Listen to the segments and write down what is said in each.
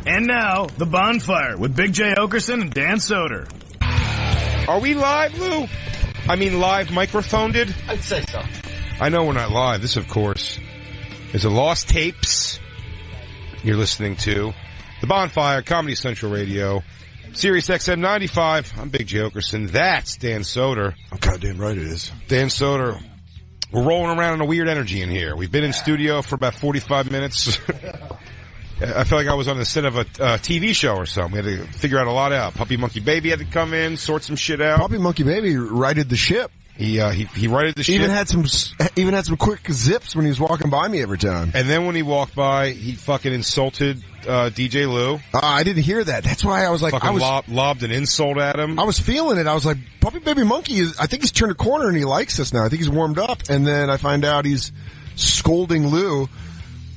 And now, The Bonfire with Big J. Oakerson and Dan Soder. Are we live, Lou? I mean live microphoned? I'd say so. I know we're not live. This, of course, is a Lost Tapes. You're listening to The Bonfire, Comedy Central Radio, Sirius XM 95. I'm Big J. Oakerson. That's Dan Soder. I'm goddamn right it is. Dan Soder. We're rolling around in a weird energy in here. We've been in studio for about 45 minutes. I feel like I was on the set of a TV show or something. We had to figure out a lot out. Puppy Monkey Baby had to come in, sort some shit out. Puppy Monkey Baby righted the ship. He righted the ship. Even had some quick zips when he was walking by me every time. And then when he walked by, he fucking insulted DJ Lou. I didn't hear that. That's why I was like, lobbed an insult at him. I was feeling it. I was like, Puppy Baby Monkey I think he's turned a corner and he likes us now. I think he's warmed up. And then I find out he's scolding Lou,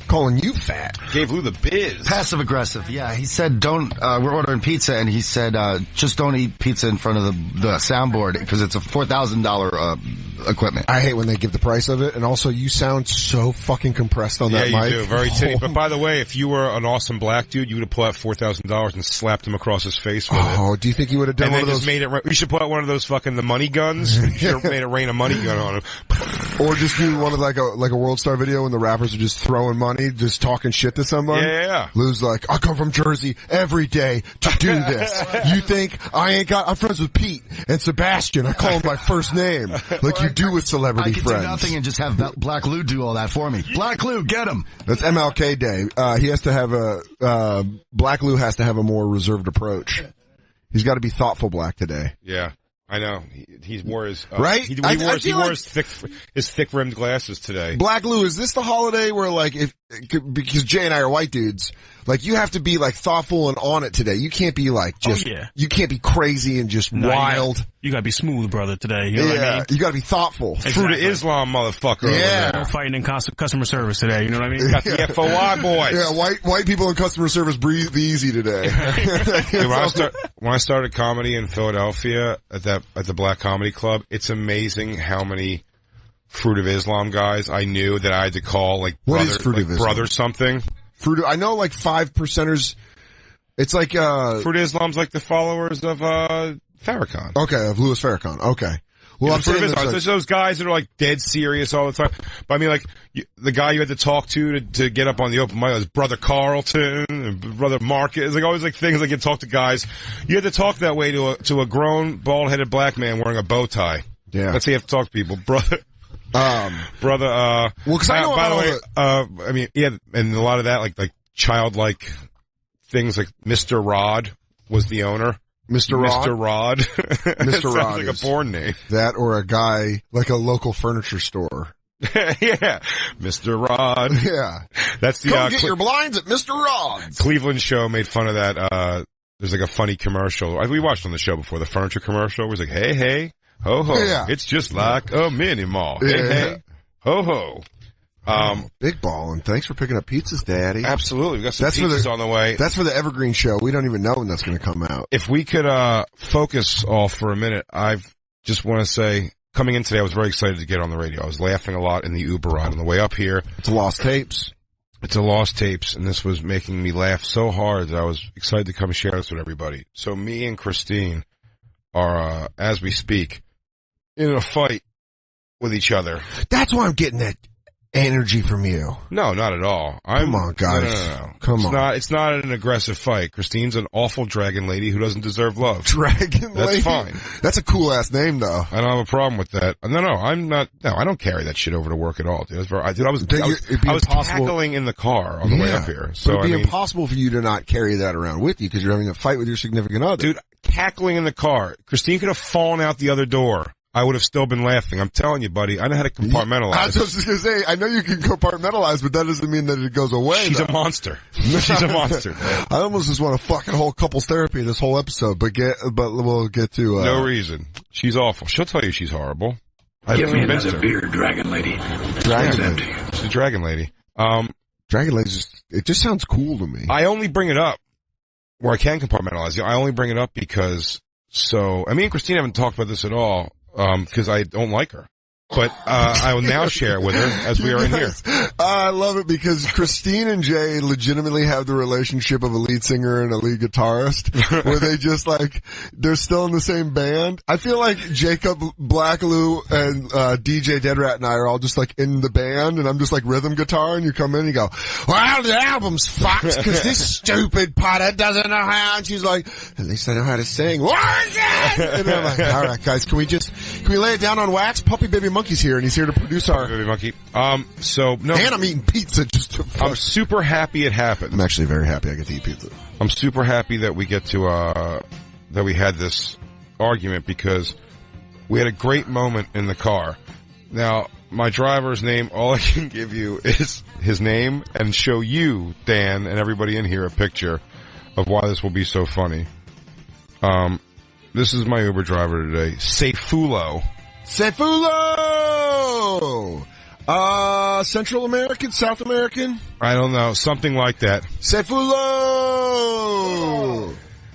calling you fat. Gave Lou the biz. Passive aggressive. Yeah, he said we're ordering pizza, and he said just don't eat pizza in front of the soundboard because it's a $4,000 equipment. I hate when they give the price of it, and also you sound so fucking compressed on that mic. Yeah, you do. Very titty. But by the way, if you were an awesome black dude, you would have pulled out $4,000 and slapped him across his face with it. Oh, do you think you would have done and one of those? Just made it. We should pull out one of those fucking the money guns. You should have made it rain a money gun on him. Or just do one of like a World Star video when the rappers are just throwing money, just talking shit to someone. Yeah. Lou's like, I come from Jersey every day to do this. You think I'm friends with Pete and Sebastian. I call him by first name, like you do with celebrity friends. I can do nothing and just have Black Lou do all that for me. Black Lou, get him. That's MLK Day. He has to have Black Lou has to have a more reserved approach. He's got to be thoughtful black today. Yeah. I know. He wore his, right? He wore his thick rimmed glasses today. Black Lou, is this the holiday where like because Jay and I are white dudes, like you have to be like thoughtful and on it today. You can't be like you can't be crazy and just wild. You gotta be smooth, brother, today. You know what I mean? You gotta be thoughtful. Exactly. Fruit of Islam, motherfucker. Yeah. We're fighting in customer service today. You know what I mean? Got the FOI boys. Yeah, white people in customer service breathe easy today. Dude, when I started comedy in Philadelphia at the Black Comedy Club, it's amazing how many Fruit of Islam guys I knew that I had to call like brother something. I know like 5%ers. It's like Fruit of Islam's like the followers of Farrakhan. Okay, of Louis Farrakhan. Okay. Well, I'm saying there's those guys that are like dead serious all the time. But I mean, like the guy you had to talk to get up on the open mic was Brother Carlton and Brother Marcus. It's like always like things like you talk to guys. You had to talk that way to a grown bald-headed black man wearing a bow tie. Yeah, that's how you have to talk to people, brother. Well, because I know by the way, I mean, yeah, and a lot of that like childlike things like Mr. Rod was the owner. Mr. Rod. Mr. Rod sounds like a porn name. That or a guy like a local furniture store. Yeah. Mr. Rod. Yeah. That's the, Come get your blinds at Mr. Rod's. Cleveland show made fun of that, there's like a funny commercial. We watched on the show before, the furniture commercial. It was like, hey, ho ho. Yeah. It's just like a mini mall. Yeah. Hey, ho ho. Big ballin'. Thanks for picking up pizzas, Daddy. Absolutely. We got some pizzas on the way. That's for the Evergreen show. We don't even know when that's going to come out. If we could, focus all for a minute, I just want to say, coming in today, I was very excited to get on the radio. I was laughing a lot in the Uber ride on the way up here. It's Lost Tapes. It's a Lost Tapes, and this was making me laugh so hard that I was excited to come share this with everybody. So me and Christine are, as we speak, in a fight with each other. That's why I'm getting that energy from you. No, not at all. Come on, guys. No. Come on. It's not an aggressive fight. Christine's an awful dragon lady who doesn't deserve love. Dragon lady? That's fine. That's a cool ass name, though. I don't have a problem with that. No, I'm not. No, I don't carry that shit over to work at all, dude. I was cackling in the car on the way up here. So it'd be impossible for you to not carry that around with you because you're having a fight with your significant other. Dude, cackling in the car. Christine could have fallen out the other door. I would have still been laughing. I'm telling you, buddy. I know how to compartmentalize. I was just going to say, I know you can compartmentalize, but that doesn't mean that it goes away. She's a monster. She's a monster. I almost just want to fucking whole couples therapy this whole episode, but we'll get to, no reason. She's awful. She'll tell you she's horrible. Give me another beer, Dragon Lady. Dragon Lady. She's a Dragon Lady. Dragon Lady it just sounds cool to me. I only bring it up where I can compartmentalize. I only bring it up because, me and Christine haven't talked about this at all. Because I don't like her. But I will now share with her as we are in here. I love it because Christine and Jay legitimately have the relationship of a lead singer and a lead guitarist, where they just like, they're still in the same band. I feel like Jacob Blackaloo and DJ Dead Rat and I are all just like in the band, and I'm just like rhythm guitar, and you come in and you go, well, the album's fucked because this stupid potter doesn't know how, and she's like, at least I know how to sing. What is it? And I'm like, all right, guys, can we lay it down on wax? Puppy Baby Monkey's here, and he's here to produce our Baby Monkey. So no, and I'm eating pizza just to fuck. I'm super happy it happened. I'm actually very happy I get to eat pizza. I'm super happy that we get to that we had this argument because we had a great moment in the car. Now, my driver's name, all I can give you is his name and show you, Dan, and everybody in here a picture of why this will be so funny. This is my Uber driver today, Seifulo. Central American, South American? I don't know, something like that. Seifulo!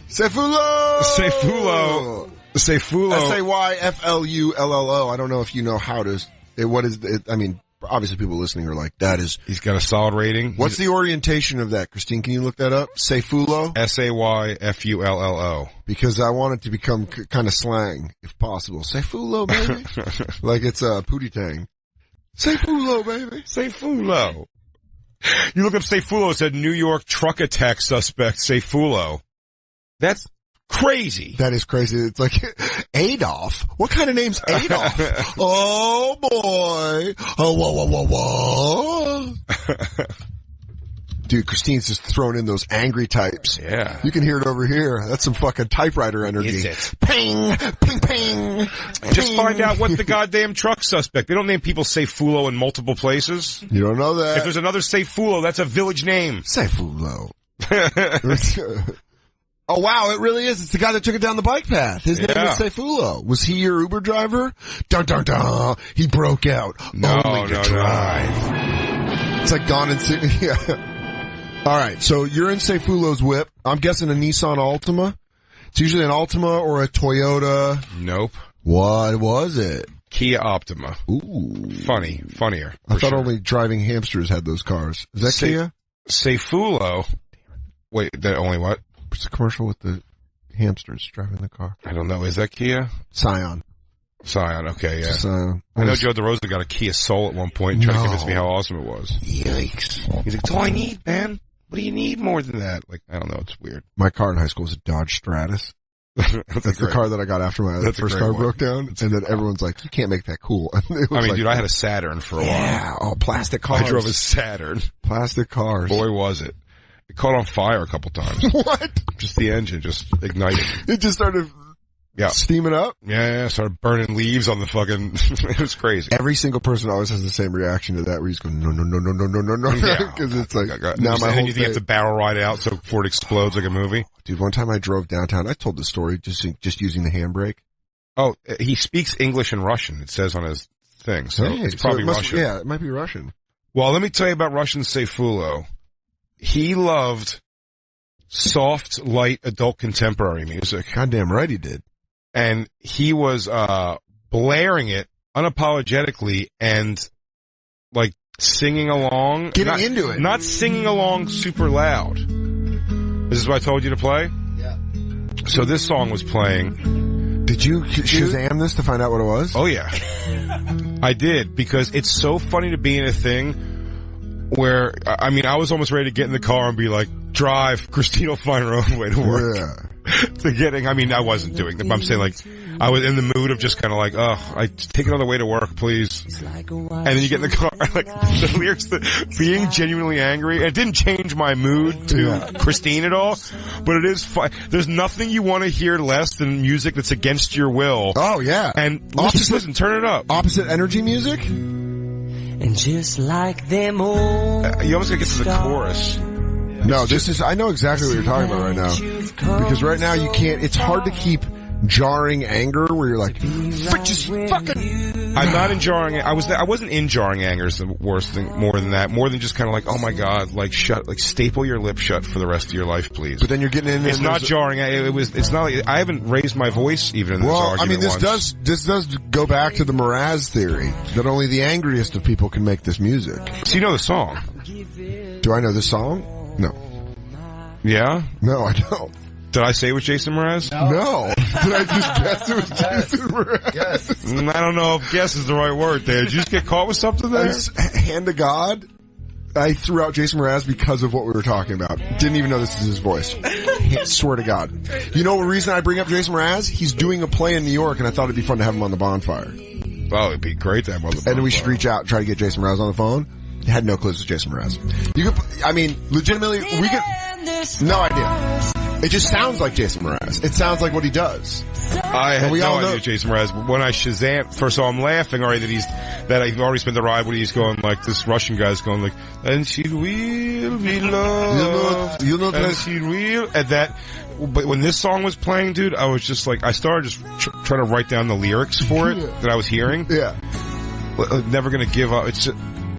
Sayfullo. Sayfullo. I don't know if you know how to, what is it? I mean, obviously people listening are like, that is. He's got a solid rating. What's the orientation of that, Christine? Can you look that up? Sayfullo? Sayfullo. Because I want it to become kind of slang, if possible. Sayfullo, baby. Like it's a Pootie Tang. Sayfullo, baby. Sayfullo. You look up Sayfullo, it said New York truck attack suspect, Sayfullo. That's crazy. That is crazy. It's like, Adolf? What kind of name's Adolf? Oh boy. Oh, whoa. Dude, Christine's just throwing in those angry types. Yeah. You can hear it over here. That's some fucking typewriter energy. Is it? Ping, ping, ping. Just find out what the goddamn truck suspect. They don't name people Sayfullo in multiple places. You don't know that. If there's another Sayfullo, that's a village name. Sayfullo. Oh wow, it really is. It's the guy that took it down the bike path. His name is Sayfullo. Was he your Uber driver? Dun dun dun. He broke out. Only to drive. It's like Gone and yeah. Alright, so you're in Sayfullo's whip. I'm guessing a Nissan Altima. It's usually an Altima or a Toyota. Nope. What was it? Kia Optima. Ooh. Funnier. I thought only driving hamsters had those cars. Is that Kia? Sayfullo. Wait, that only what? It's a commercial with the hamsters driving the car. I don't know. Is that Kia? Scion. Okay, yeah. Scion. I know Joe DeRosa got a Kia Soul at one point and tried to convince me how awesome it was. Yikes. He's like, that's all I need, man. What do you need more than that? Like, I don't know. It's weird. My car in high school was a Dodge Stratus. That's the car that I got after my first car broke down. And then everyone's like, you can't make that cool. Dude, I had a Saturn for a while. Yeah, plastic cars. I drove a Saturn. Plastic cars. Boy, was it. It caught on fire a couple times. What? Just the engine just ignited. It just started steaming up? Yeah, started burning leaves on the fucking, it was crazy. Every single person always has the same reaction to that where he's going, no. Yeah. Cause it's like, now my whole you think you have to barrel ride out so before it explodes like a movie? Dude, one time I drove downtown, I told the story just using the handbrake. Oh, he speaks English and Russian, it says on his thing, so it's probably Russian. Yeah, it might be Russian. Well, let me tell you about Russian Sayfullo. He loved soft, light, adult contemporary music. Goddamn right he did. And he was, blaring it unapologetically and, like, singing along. Getting into it. Not singing along super loud. This is what I told you to play? Yeah. So this song was playing. Did you Shazam this to find out what it was? Oh yeah. I did, because it's so funny to be in a thing where, I mean, I was almost ready to get in the car and be like, drive, Christine will find her own way to work. Yeah. I wasn't doing that, but I'm saying, like, I was in the mood of just kind of like, I take another way to work, please. And then you get in the car, like, the lyrics, being genuinely angry, and it didn't change my mood to Christine at all, but it is fun. There's nothing you want to hear less than music that's against your will. Oh, yeah. And listen, turn it up. Opposite energy music? And just like them all. You almost gotta get to the chorus. No, I know exactly what you're talking about right now. Because right now it's hard to keep jarring anger where you're like, just fucking I'm not in jarring. I wasn't in jarring anger is the worst thing. More than that. More than just kind of like, oh my god, like staple your lip shut for the rest of your life, please. But then you're getting in. It's not jarring. It's not. Like, I haven't raised my voice even in this argument. I mean, this does go back to the Mraz theory that only the angriest of people can make this music. So you know the song? Do I know the song? No. Yeah? No, I don't. Did I say it was Jason Mraz? No. Did I just guess it was Jason Mraz? Yes. I don't know if guess is the right word there. Did you just get caught with something there? Hand to God, I threw out Jason Mraz because of what we were talking about. Didn't even know this is his voice. Swear to God. You know the reason I bring up Jason Mraz? He's doing a play in New York, and I thought it'd be fun to have him on the Bonfire. Oh, it'd be great to have him on the Bonfire. And then we should reach out and try to get Jason Mraz on the phone. I had no clue it was Jason Mraz. You could, I mean, legitimately, we could, no idea. It just sounds like Jason Mraz. It sounds like what he does. I had no idea Jason Mraz, but when I Shazam, first of all, I'm laughing already that I've already spent the ride when he's going like, this Russian guy's going like, and she will be loved, and she will, and that, but when this song was playing, dude, I was just like, I started just trying to write down the lyrics for it that I was hearing. Yeah. Never gonna give up. It's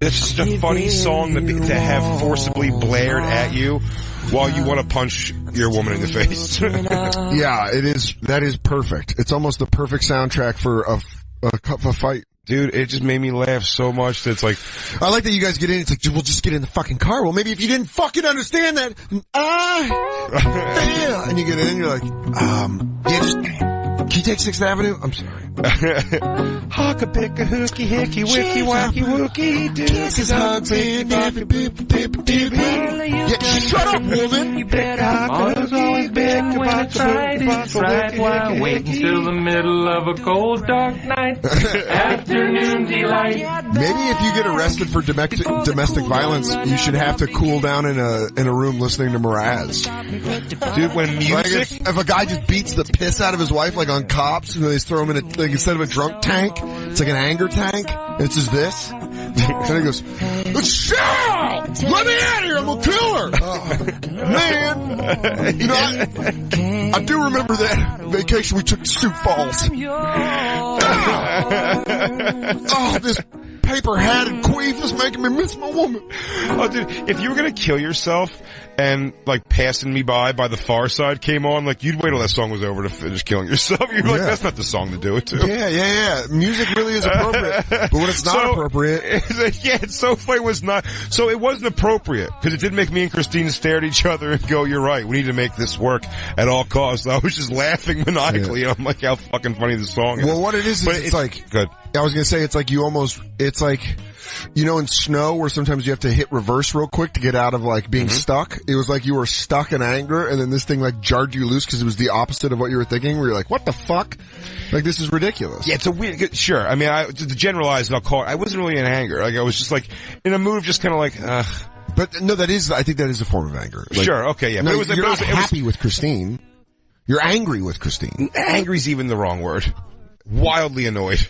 just a funny song to have forcibly blared at you while you want to punch your woman in the face. Yeah, it is. That is perfect. It's almost the perfect soundtrack for a fight. Dude, it just made me laugh so much that it's like... I like that you guys get in, it's like, we'll just get in the fucking car. Well, maybe if you didn't fucking understand that, yeah. And you get in and you're like, yeah, just... Can you take 6th Avenue? I'm sorry. Hocka picka hooky hickey wicky wacky wookie kisses hugs and every beep beep beep. Yeah, shut up, woman. You better always been when I tried it right while waiting till the middle of a cold dark night. Afternoon delight. Maybe if you get arrested for domestic violence, you should have to cool down in a room listening to Mraz. Dude, when music, like if a guy just beats the piss out of his wife, like on Cops, and they just throw him in like instead of a drunk tank, it's like an anger tank. And it's just this. And he goes, "Shout! Let me out of here! I'm gonna kill her!" Oh, man, you know, I do remember that vacation we took to Sioux Falls. Oh, this paper hat and queef is making me miss my woman. Oh, dude, if you were gonna kill yourself and like Passing Me By the Far Side came on, like you'd wait till that song was over to finish killing yourself. You're like, that's not the song to do it to. Yeah. Music really is appropriate, but when it's not appropriate, it's so funny. It was not. So it wasn't appropriate because it did make me and Christine stare at each other and go, "You're right. We need to make this work at all costs." I was just laughing maniacally. And I'm like, how fucking funny this song is. Well, what it is it's like good. I was gonna say it's like it's like, you know, in snow where sometimes you have to hit reverse real quick to get out of like being stuck. It was like you were stuck in anger and then this thing like jarred you loose because it was the opposite of what you were thinking, where you're like, what the fuck? Like, this is ridiculous. Yeah, it's a weird, sure. I mean, to generalize and I'll call it, I wasn't really in anger. Like, I was just like, in a mood of just kind of like, But no, I think that is a form of anger. Like, sure, okay, yeah. No, but it was, you're not happy with Christine. You're angry with Christine. Angry's even the wrong word. Wildly annoyed.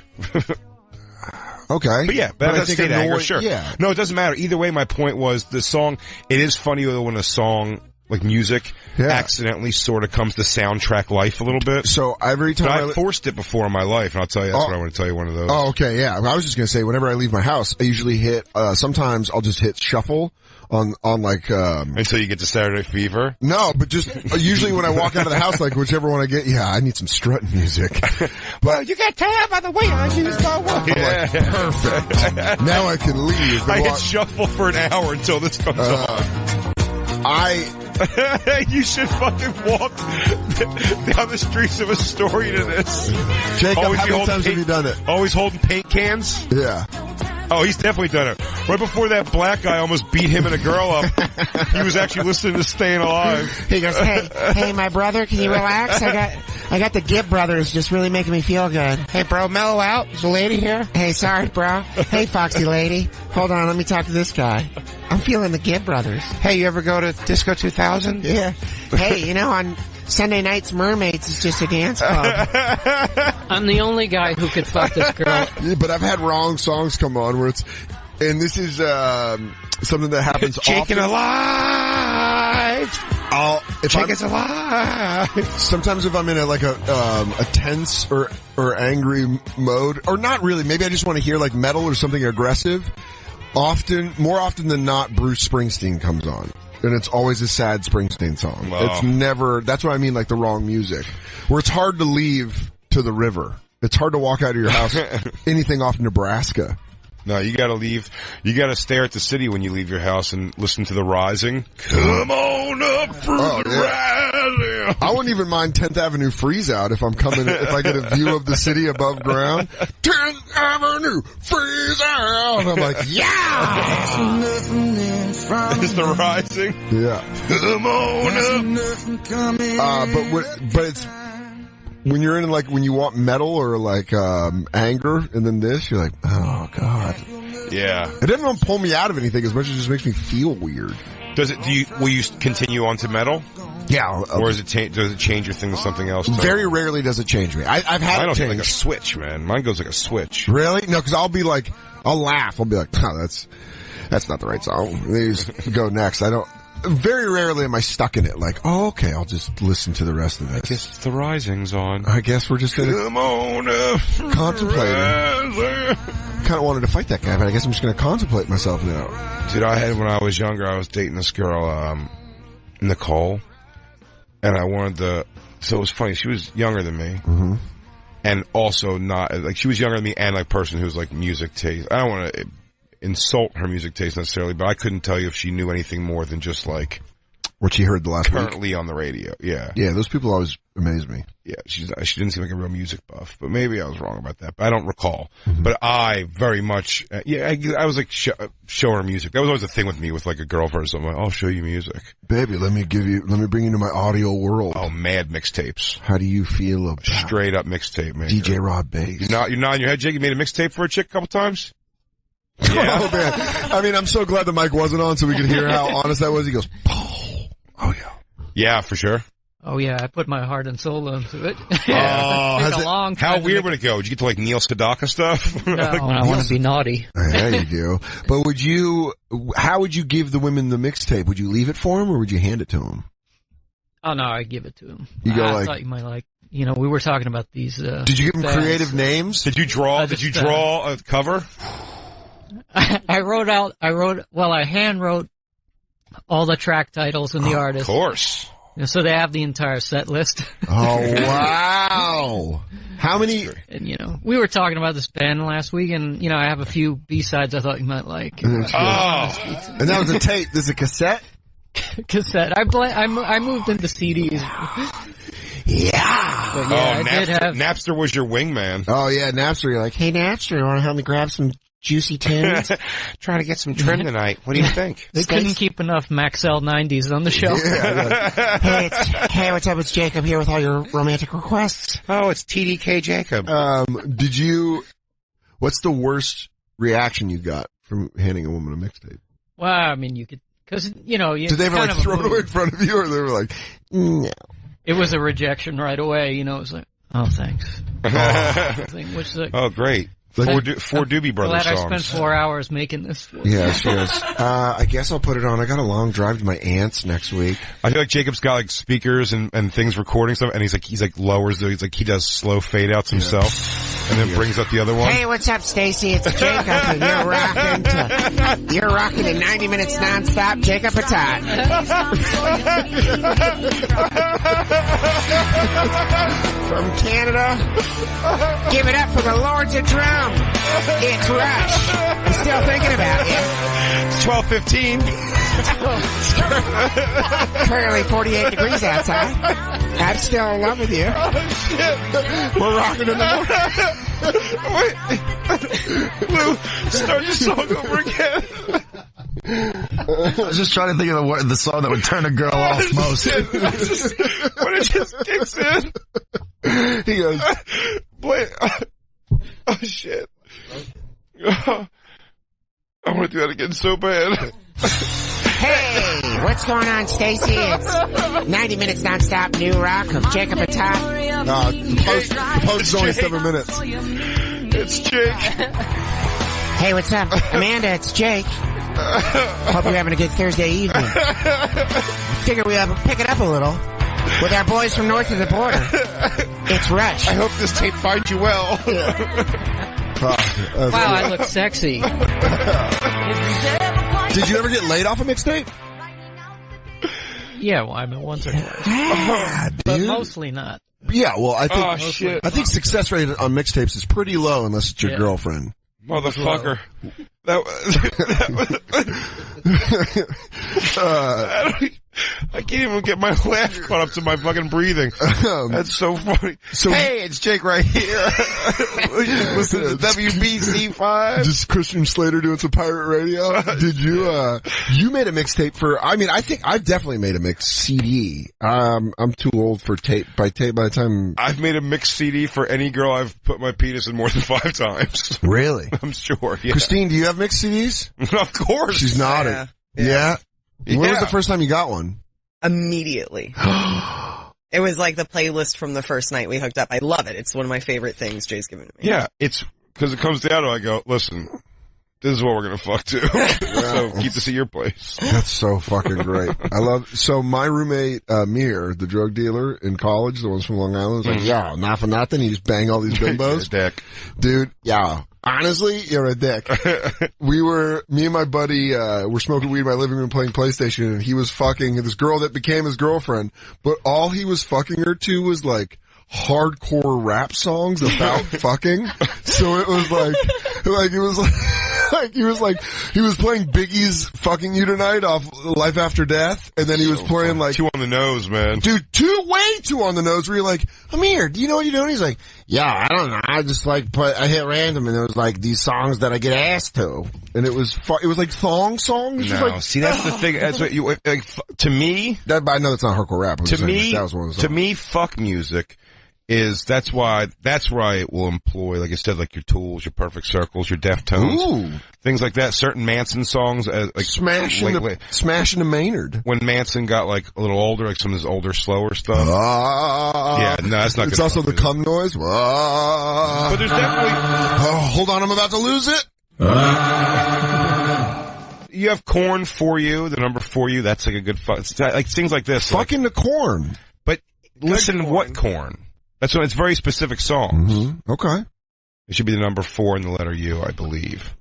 Okay. But yeah, but I think anger, sure. Yeah. No, it doesn't matter. Either way, my point was the song, it is funny when a song, like music, accidentally sort of comes to soundtrack life a little bit. So every time I've forced it before in my life, and I'll tell you, that's what I want to tell you, one of those. Oh, okay, yeah. I was just gonna say, whenever I leave my house, I usually hit, sometimes I'll just hit shuffle on like, until you get to Saturday Fever? No, but just, usually when I walk out of the house, like whichever one I get, I need some strutting music. But you got tell by the way I use my walk. Like, perfect. Now I can leave. I hit shuffle for an hour until this comes on. You should fucking walk down the streets of Astoria to this. Jacob, how many times have you done it? Always holding paint cans? Yeah. Oh, he's definitely done it. Right before that black guy almost beat him and a girl up, he was actually listening to Staying Alive. He goes, hey, my brother, can you relax? I got the Gibb brothers just really making me feel good. Hey, bro, mellow out. Is a lady here? Hey, sorry, bro. Hey, foxy lady. Hold on, let me talk to this guy. I'm feeling the Gibb brothers. Hey, you ever go to Disco 2000? Yeah. Hey, you know, on Sunday nights, Mermaids is just a dance club. I'm the only guy who could fuck this girl. Yeah, but I've had wrong songs come on where it's, and this is something that happens often. Chicken Alive! Sometimes if I'm in a tense or angry mode, or not really, maybe I just want to hear like metal or something aggressive. More often than not, Bruce Springsteen comes on. And it's always a sad Springsteen song. Wow. It's never, that's what I mean, like the wrong music. Where it's hard to leave to the river. It's hard to walk out of your house, anything off Nebraska. No, you gotta leave. You gotta stare at the city when you leave your house and listen to the rising. Come on up through the rising. I wouldn't even mind 10th Avenue Freeze Out if I get a view of the city above ground. 10th Avenue Freeze Out. I'm like, yeah! Is the rising? Yeah. Come on up. But it's, when you're in when you want metal or anger and then this, you're like, oh god. Yeah. It doesn't pull me out of anything as much as it just makes me feel weird. Will you continue on to metal? Yeah. Or does it change your thing to something else? Very rarely does it change me. I've had Mine it change. like a switch, man. Mine goes like a switch. Really? No, cause I'll laugh. I'll be like, oh, that's not the right song. And then you just go next. Very rarely am I stuck in it. Like, oh, okay, I'll just listen to the rest of this. I guess the rising's on. I guess we're just gonna come on up, contemplate. Kind of wanted to fight that guy, but I guess I'm just gonna contemplate myself now. Dude, when I was younger, I was dating this girl, Nicole, and so it was funny. She was younger than me, and also she was younger than me, and person who's music taste. I don't want to insult her music taste necessarily, but I couldn't tell you if she knew anything more than just what she heard the last currently week. On the radio. Yeah. Yeah, those people always amaze me. Yeah, she didn't seem like a real music buff, but maybe I was wrong about that. But I don't recall. But I very much, I was show her music. That was always a thing with me with a girlfriend. I'm like, I'll show you music. Baby, let me bring you to my audio world. Oh, mad mixtapes. How do you feel about straight up mixtape, man? DJ Rod Bass. You're nodding your head, Jake? You made a mixtape for a chick a couple times? Yeah. Oh man. I mean, I'm so glad the mic wasn't on so we could hear how honest that was. He goes, oh yeah. Yeah, for sure. Oh yeah, I put my heart and soul into it. How weird would it go? Would you get to Neil Sedaka stuff? No, I want to be naughty. Yeah, you do. But how would you give the women the mixtape? Would you leave it for them or would you hand it to them? Oh no, I give it to them. I thought you might we were talking about these, Did you give them creative names? Did you draw a cover? I hand wrote all the track titles and the artists. Of course. So they have the entire set list. Oh, wow. How many? And, we were talking about this band last week, and, I have a few B-sides I thought you might like. And that was a tape. This is a cassette? Cassette. I moved into CDs. Yeah. But I did have... Napster was your wingman. Oh, yeah, Napster. You're like, hey, Napster, you want to help me grab some juicy tunes? Trying to get some trim tonight. What do you think? They couldn't keep enough Maxell 90s on the show. Yeah, hey, what's up? It's Jacob here with all your romantic requests. Oh, it's TDK Jacob. What's the worst reaction you got from handing a woman a mixtape? Well, I mean, you could, because, Did they ever throw it away in front of you, or they were like, no? It was a rejection right away, it was like, oh, thanks. Oh, great. Four Doobie Brothers songs. Glad I spent 4 hours making this. Yeah, she is. I guess I'll put it on. I got a long drive to my aunt's next week. I feel like Jacob's got speakers and things recording stuff, and he's lowers he does slow fade outs himself, and then brings up the other one. Hey, what's up, Stacy? It's Jacob, and you're rocking to 90 minutes nonstop, Jacob Patat. From Canada, give it up for the Lords of Drum. It's Rush. I'm still thinking about you. It's 12:15. Currently 48 degrees outside. I'm still in love with you. We're rocking in the morning. Wait. Lou, start your song over again. I was just trying to think of the song that would turn a girl off most. When it just kicks in. He goes, wait. Oh, shit. I want to do that again so bad. Hey, what's going on, Stacy? It's 90 minutes nonstop new rock of Jacob Patat. The post is only 7 minutes. It's Jake. Hey, what's up? Amanda, it's Jake. Hope you're having a good Thursday evening. Figure we pick it up a little with our boys from north of the border. It's Rush. I hope this tape finds you well. Wow, I look sexy. Did you ever get laid off a mixtape? Yeah, well, I mean, once or twice. Yeah, But dude. mostly not. Yeah, well, I think shit. I think success rate on mixtapes is pretty low unless it's your girlfriend. Motherfucker. I can't even get my laugh caught up to my fucking breathing. That's so funny. Hey, it's Jake right here. Listen to WBC5. Just Christian Slater doing some pirate radio. Did you, you made a mixtape I think I've definitely made a mix CD. I'm too old for tape. By the time. I've made a mixed CD for any girl I've put my penis in more than 5 times. Really? I'm sure, yeah. Christine, do you have mixed CDs? Of course. She's nodding. Yeah. When was the first time you got one? Immediately. It was like the playlist from the first night we hooked up. I love it. It's one of my favorite things Jay's given to me. Yeah, it's because it comes down to I go, listen, this is what we're gonna fuck to. So keep this at your place. That's so fucking great. So my roommate, Mir, the drug dealer in college, the ones from Long Island, was like, yeah, not for nothing. You just bang all these bimbos. Dick. Dude, yeah. Honestly, you're a dick. Me and my buddy, were smoking weed in my living room playing PlayStation, and he was fucking this girl that became his girlfriend, but all he was fucking her to was like hardcore rap songs about fucking. So it was he was playing Biggie's Fucking You Tonight off Life After Death, and then he was playing like too on the nose, man. Dude, way too on the nose, where you're like, Amir, do you know what you're doing? He's like, yeah, I don't know. I just like I hit random, and it was like these songs that I get asked to. And it was like thong songs. No, like, see, that's the thing. That's what you, like, to me. I know that's not hardcore rap. To me, fuck music that's where I will employ, like I said, like your Tools, your Perfect Circles, your Deftones, things like that. Certain Manson songs, like Smashing the Maynard. When Manson got like a little older, like some of his older, slower stuff. Yeah, no, that's not good. It's also the cum noise. But there's definitely. Oh, hold on, I'm about to lose it. You have Korn For You, the number For You. That's like a good fuck. Like things like this. Fucking like, the Korn. But listen to what Korn. That's what, it's very specific songs. Mm-hmm. Okay. It should be the number 4 in the letter U, I believe.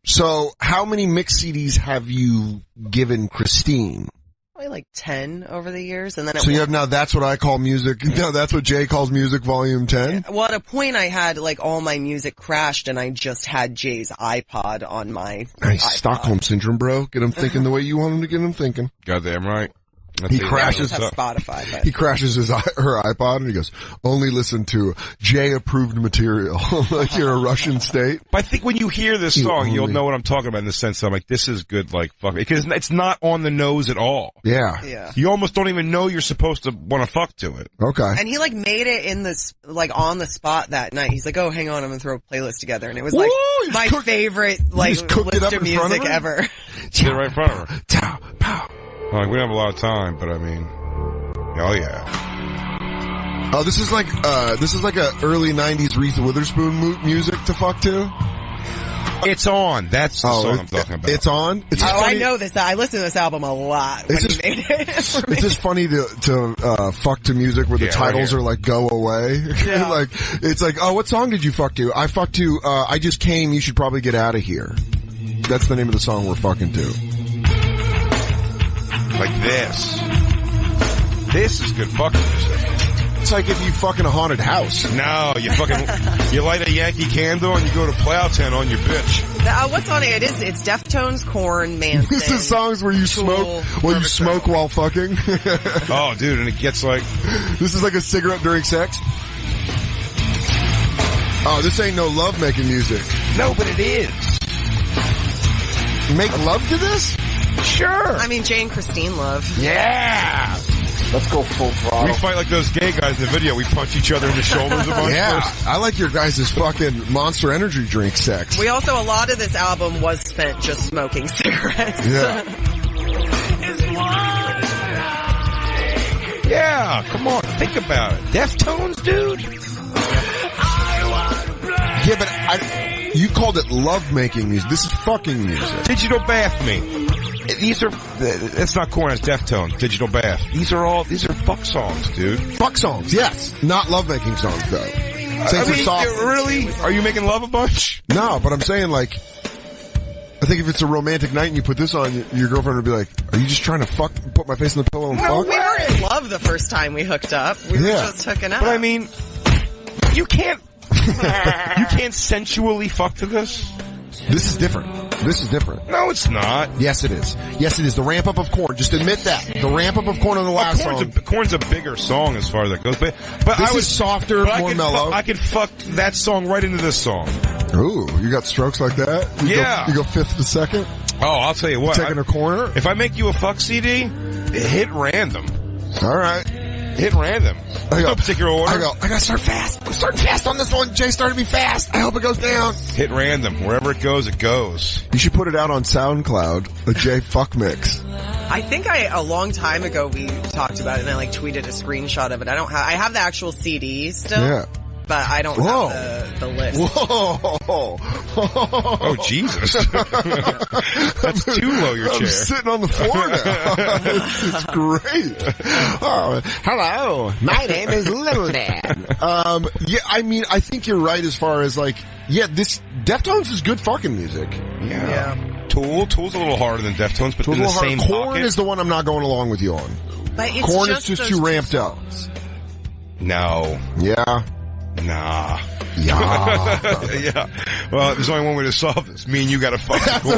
So, how many mix CDs have you given Christine? Probably like 10 over the years, and then so you have now. That's what I call music. No, that's what Jay calls music. Volume 10. Well, at a point, I had like all my music crashed, and I just had Jay's iPod on my. Nice iPod. Stockholm syndrome, bro. Get him thinking the way you want him to get him thinking. Goddamn right. He crashes Spotify. But. He crashes her iPod and he goes, only listen to Jay approved material. Like you're a Russian state. But I think when you hear this song, you'll know what I'm talking about in the sense that I'm like, this is good, like, fuck, because it's not on the nose at all. Yeah. You almost don't even know you're supposed to want to fuck to it. Okay. And he like made it in this, like on the spot that night. He's like, oh, hang on, I'm gonna throw a playlist together. And it was like my favorite, like, list of music ever. Did it right in front of her. Like, we don't have a lot of time, but I mean, oh yeah. Oh, this is like a early 90s Reese Witherspoon music to fuck to? It's on. That's the song I'm talking about. It's on? It's I know this. I listen to this album a lot when he made it. It's just funny to fuck to music where the titles are like, go away. Yeah. Like, it's like, oh, what song did you fuck to? I fucked to, I just came, you should probably get out of here. That's the name of the song we're fucking to. Like this. This is good fucking music. It's like if you fucking a haunted house. No, you light a Yankee candle and you go to Plowtown on your bitch. What's on it? It's Deftones, Korn, Manson. This is songs where you smoke while fucking. Oh, dude, and it gets like. This is like a cigarette during sex. Oh, this ain't no love-making music. No, but it is. Make love to this? Sure. I mean, Jay and Christine love. Yeah. Let's go full throttle. We fight like those gay guys in the video. We punch each other in the shoulders a bunch. Yeah. First. I like your guys' fucking Monster Energy drink sex. We also, a lot of this album was spent just smoking cigarettes. Yeah. Yeah, come on, think about it. Deftones, dude. Yeah, but you called it love-making music. This is fucking music. Digital Bath Me. These are, it's not Korn, it's Deftones, Digital Bath. These are fuck songs, dude. Fuck songs, yes. Not lovemaking songs, though. Really? Are you making love a bunch? No, but I'm saying, like, I think if it's a romantic night and you put this on, your girlfriend would be like, are you just trying to put my face in the pillow and fuck? We were in love the first time we hooked up. We were just hooking up. But I mean, you can't sensually fuck to this. This is different. No, it's not. Yes, it is. The ramp up of Korn. Just admit that. The ramp up of Korn on the last song. Korn's a bigger song as far as that goes. But this is softer, more mellow. I could fuck that song right into this song. Ooh, you got strokes like that? You go fifth to second? Oh, I'll tell you what. Taking a corner? If I make you a fuck CD, hit random. All right. Hit random. No particular order. I gotta start fast. I'm starting fast on this one. Jay started me fast. I hope it goes down. Hit random. Wherever it goes, it goes. You should put it out on SoundCloud, a Jay fuck mix. I think a long time ago we talked about it and I tweeted a screenshot of it. I have the actual CD still. Yeah. But I don't have the list. Whoa. Oh, Jesus. That's too low, your chair. I'm sitting on the floor now. This is great. Oh, hello. My name is Little Dad. I think you're right as far as this Deftones is good fucking music. Yeah. Tool's a little harder than Deftones, but in the same pocket. Korn is the one I'm not going along with you on. But it's Korn is just too ramped up. No. Yeah. Nah. Yeah. Yeah. Well, there's only one way to solve this. Me and you gotta fuck Korn.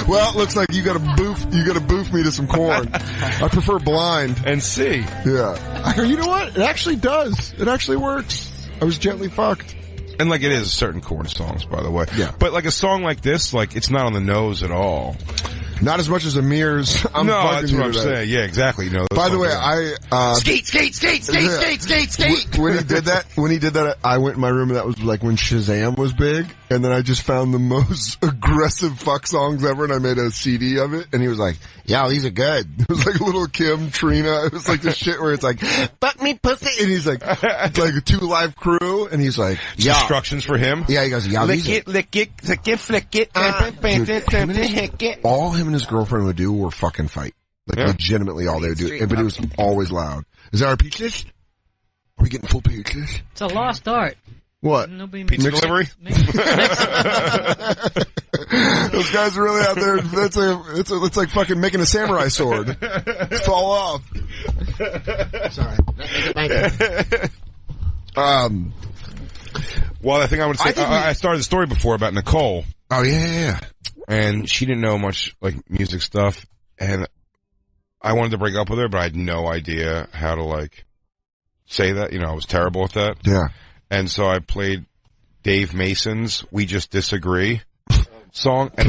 Well, it looks like you gotta boof me to some Korn. I prefer blind. And see. Yeah. You know what? It actually does. It actually works. I was gently fucked. And it is certain Korn songs, by the way. Yeah. But a song like this, it's not on the nose at all. Not as much as Amir's. No, that's what I'm saying. Yeah, exactly. By the way, skate. When he did that, I went in my room and that was when Shazam was big, and then I just found the most aggressive fuck songs ever, and I made a CD of it, and he was like, "Yeah, these are good." It was like Little Kim, Trina. It was like the shit where it's like, "Fuck me, pussy," and he's like, "It's like a 2 Live Crew," and he's like, "Yeah." Instructions for him. Yeah, he goes, "Yeah, lick it, flick it." All him and his girlfriend would do were fucking fight. Legitimately all they would do. But it was always loud. Is that our peaches? Are we getting full peaches? It's a lost art. What? Pizza delivery? Those guys are really out there. It's like fucking making a samurai sword. Fall off. Sorry. Well, I think I would say, I started the story before about Nicole. Oh, yeah. And she didn't know much, music stuff. And I wanted to break up with her, but I had no idea how to, say that. I was terrible at that. Yeah. And so I played Dave Mason's We Just Disagree song. And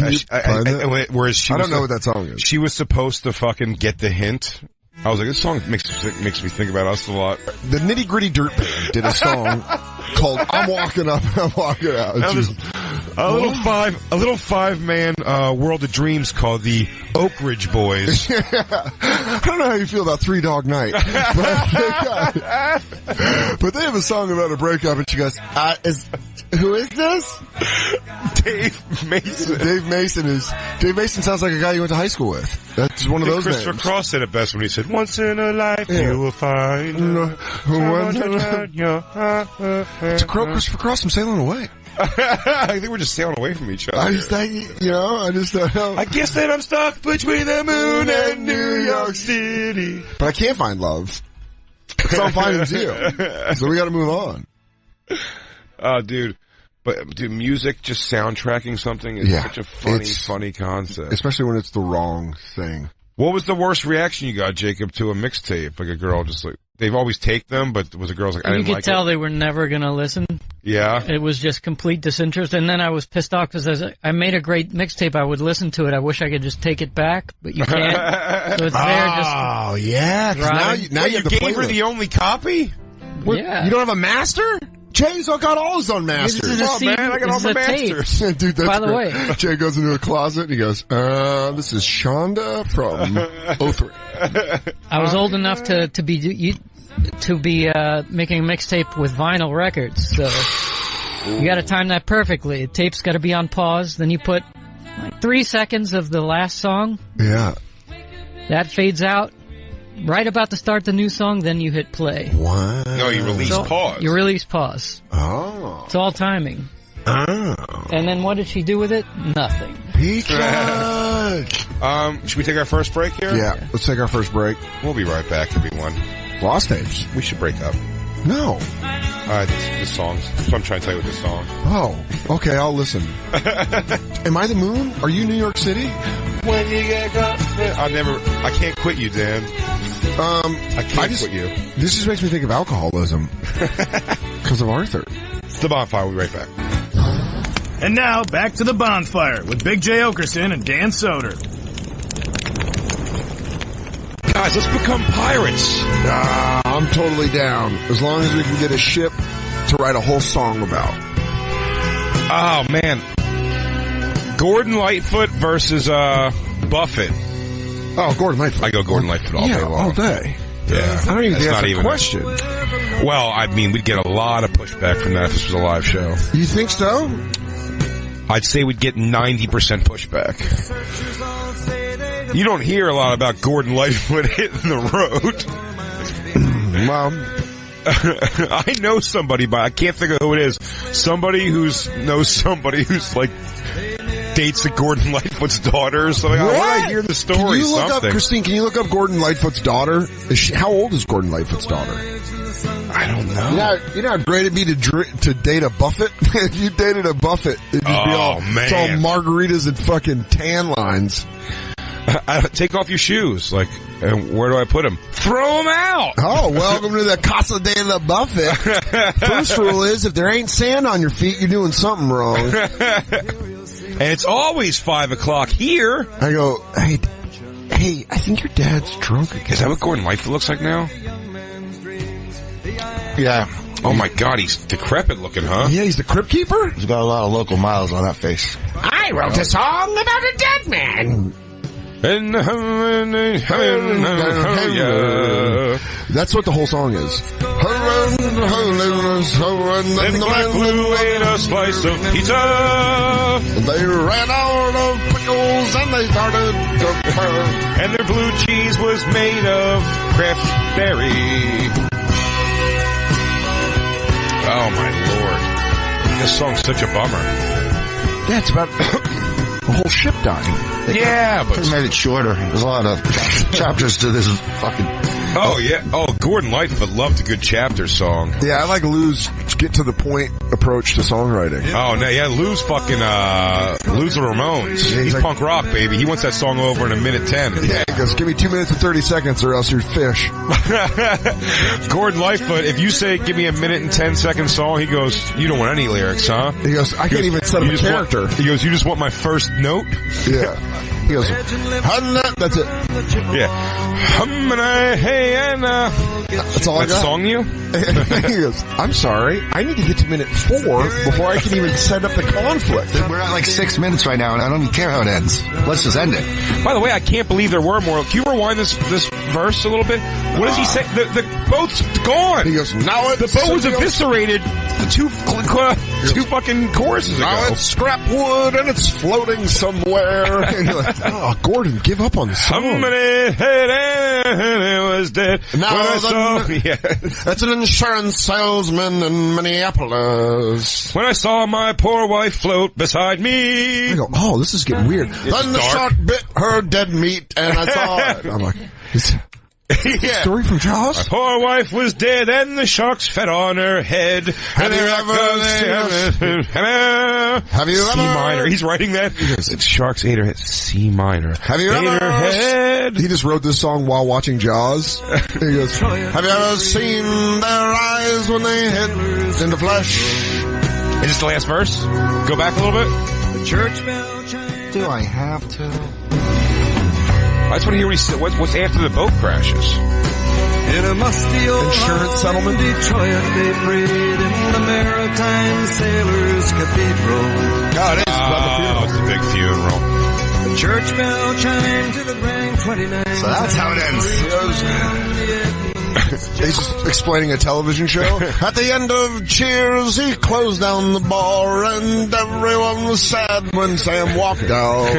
whereas she I don't know what that song is. She was supposed to fucking get the hint. I was like, this song makes me think about us a lot. The Nitty Gritty Dirt Band did a song called I'm Walking Up, I'm Walking Out. A little 5-man World of Dreams called the Oak Ridge Boys. I don't know how you feel about 3 Dog Night, but they have a song about a breakup, and she goes, "Who is this?" Dave Mason. Dave Mason sounds like a guy you went to high school with. That's one of those names. Christopher Cross said it best when he said, "Once in a life you will find." It's a Christopher Cross from Sailing Away. I think we're just sailing away from each other. I just don't know. I guess that I'm stuck between the moon and New York City. But I can't find love. So I'm finding you. So we gotta move on. Dude. But, music, just soundtracking something is such a funny concept. Especially when it's the wrong thing. What was the worst reaction you got, Jacob, to a mixtape? A girl just they've always take them, but was a girl's I didn't like it. You could tell they were never gonna listen. Yeah. It was just complete disinterest, and then I was pissed off because I made a great mixtape. I would listen to it. I wish I could just take it back, but you can't. So it's there just. Oh, yeah. Now you gave her the only copy? Yeah. You don't have a master? Jay's got all his own masters. Oh, man, I got all the masters. Dude, that's By the great. way. Jay goes into a closet and he goes, this is Shonda from 03. I was old enough to be making a mixtape with vinyl records, so you gotta time that perfectly. The tape's gotta be on pause, then you put like 3 seconds of the last song. Yeah. That fades out. Right about to start the new song, then you hit play. Wow. No, you release pause. You release pause. Oh. It's all timing. Oh. And then what did she do with it? Nothing. Should we take our first break here? Yeah, let's take our first break. We'll be right back, everyone. Lost Tapes. We should break up. No. This songs. That's what I'm trying to tell you with this song. Oh, okay, I'll listen. Am I the moon? Are you New York City? When you get I can't quit you, Dan. I can't quit you. This just makes me think of alcoholism. Because of Arthur. It's the Bonfire. We'll be right back. And now, back to the Bonfire with Big J. Oakerson and Dan Soder. Guys, let's become pirates. I'm totally down. As long as we can get a ship to write a whole song about. Oh, man. Gordon Lightfoot versus Buffett. Oh, Gordon Lightfoot. I go Gordon Lightfoot all day long. All day. Yeah. I don't even think that's a even question. Well, I mean, we'd get a lot of pushback from that if this was a live show. You think so? I'd say we'd get 90% pushback. You don't hear a lot about Gordon Lightfoot hitting the road. Well, I know somebody, but I can't think of who it is. Somebody knows somebody who's like dates a Gordon Lightfoot's daughter or something. What? I want to hear the story. Can you look up, Christine? Can you look up Gordon Lightfoot's daughter? How old is Gordon Lightfoot's daughter? I don't know. You know how great it'd be to date a Buffett? If you dated a Buffett, it'd just be all margaritas and fucking tan lines. Take off your shoes. Like, where do I put them? Throw them out! Oh, welcome to the Casa de la Buffett. First rule is, if there ain't sand on your feet, you're doing something wrong. And it's always 5 o'clock here. I go, hey, I think your dad's drunk again. Is that what Gordon Lightfoot looks like now? Yeah. Oh my God, he's decrepit looking, huh? Yeah, he's the crypt keeper? He's got a lot of local miles on that face. I wrote a song about a dead man. That's what the whole song is. Then Black Blue ate a slice of pizza. They ran out of pickles and they started to burn. And their blue cheese was made of cranberry. Oh my Lord. This song's such a bummer. Yeah, it's about the whole ship dying. Yeah, but they made it shorter. There's a lot of chapters to this fucking... Oh, yeah. Oh, Gordon Lightfoot loved a good chapter song. Yeah, I like Lou's get to the point approach to songwriting. Oh, no, yeah, Lou's fucking, Lou's the Ramones. Yeah, he's like, punk rock, baby. He wants that song over in a minute 10. Yeah, he goes, give me 2 minutes and 30 seconds or else you're fish. Gordon Lightfoot, if you say, give me a minute and 10 second song, he goes, you don't want any lyrics, huh? He goes, I can't even set up a character. He goes, you just want my first note? Yeah. He goes, that's it. Yeah. That's all I got. That song you? He goes, I'm sorry, I need to get to minute 4 before I can even set up the conflict. We're at like 6 minutes right now, and I don't even care how it ends. Let's just end it. By the way, I can't believe there were more. Can you rewind this verse a little bit? What does he say? The boat's gone. He goes, now the boat was eviscerated 2 fucking choruses ago. Now it's scrap wood and it's floating somewhere. And you're like, oh, Gordon, give up on the song. Somebody had it was dead. Now that's an insurance salesman in Minneapolis. When I saw my poor wife float beside me. I go, oh, this is getting weird. Then the shark bit her dead meat and I saw it. I'm like, yeah. Story from Jaws? My poor wife was dead and the sharks fed on her head. Have you ever C minor. He's writing that. It's sharks ate her head. C minor. Have you ever her head? He just wrote this song while watching Jaws. He goes, have you ever seen their eyes when they hit into flesh? Is this the last verse? Go back a little bit. The church bell chimes. Do I have to? I just want to hear what he said. What's after the boat crashes? In a musty old insurance settlement. Detroit, they prayed in the Maritime Sailors Cathedral. God, it is about the funeral. It's a big funeral. The church bell chimed to the brang 29. So that's how it ends. He's just explaining a television show. At the end of Cheers, he closed down the bar, and everyone was sad when Sam walked out.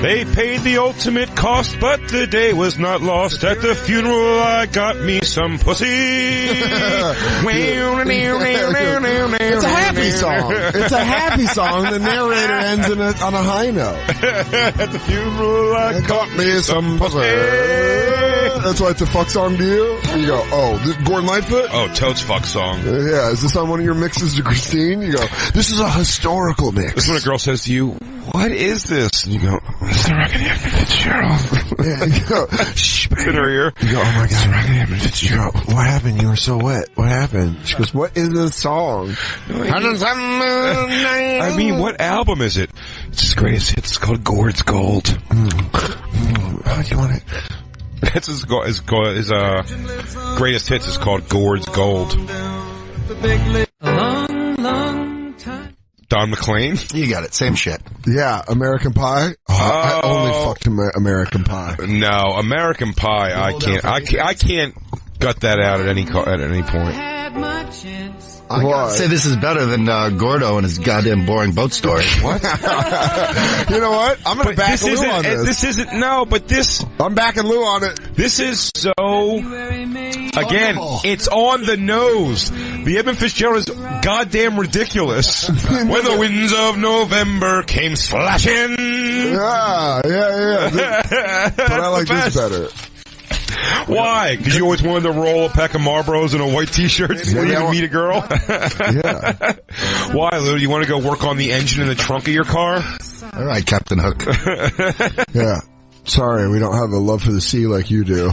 They paid the ultimate cost, but the day was not lost. At the funeral, I got me some pussy. It's a happy song. It's a happy song. The narrator ends on a high note. At the funeral, I got me some pussy. That's why it's a fuck song to you? And you go, oh, this Gordon Lightfoot? Oh, Toad's fuck song. Yeah, is this on one of your mixes to Christine? You go, this is a historical mix. This is when a girl says to you, what is this? And you go, it's the Rocket Edmund Fitzgerald. Yeah, you go, shh, in her ear. You go, oh my God. It's the Rocket Edmund Fitzgerald. You go, what happened? You were so wet. What happened? She goes, what is this song? I mean, what album is it? It's his greatest hits. It's called Gord's Gold. How do you want it? That's his greatest hits is called Gord's Gold. A long, long time. Don McLean? You got it. Same shit. Yeah, American Pie. I only fucked American Pie. No, American Pie. I can't gut that out at any point. I gotta say this is better than Gordo and his goddamn boring boat story. What? You know what? I'm gonna back Lou on this. This isn't, no, but this... I'm backing Lou on it. This is so... Again, it's on the nose. The Edmund Fitzgerald is goddamn ridiculous. When the winds of November came slashing. Yeah. But I like this better. Why? Because you always wanted to roll a pack of Marlboros in a white t-shirt so you can meet a girl? Yeah. Why, Lou? You want to go work on the engine in the trunk of your car? All right, Captain Hook. Yeah. Sorry, we don't have a love for the sea like you do.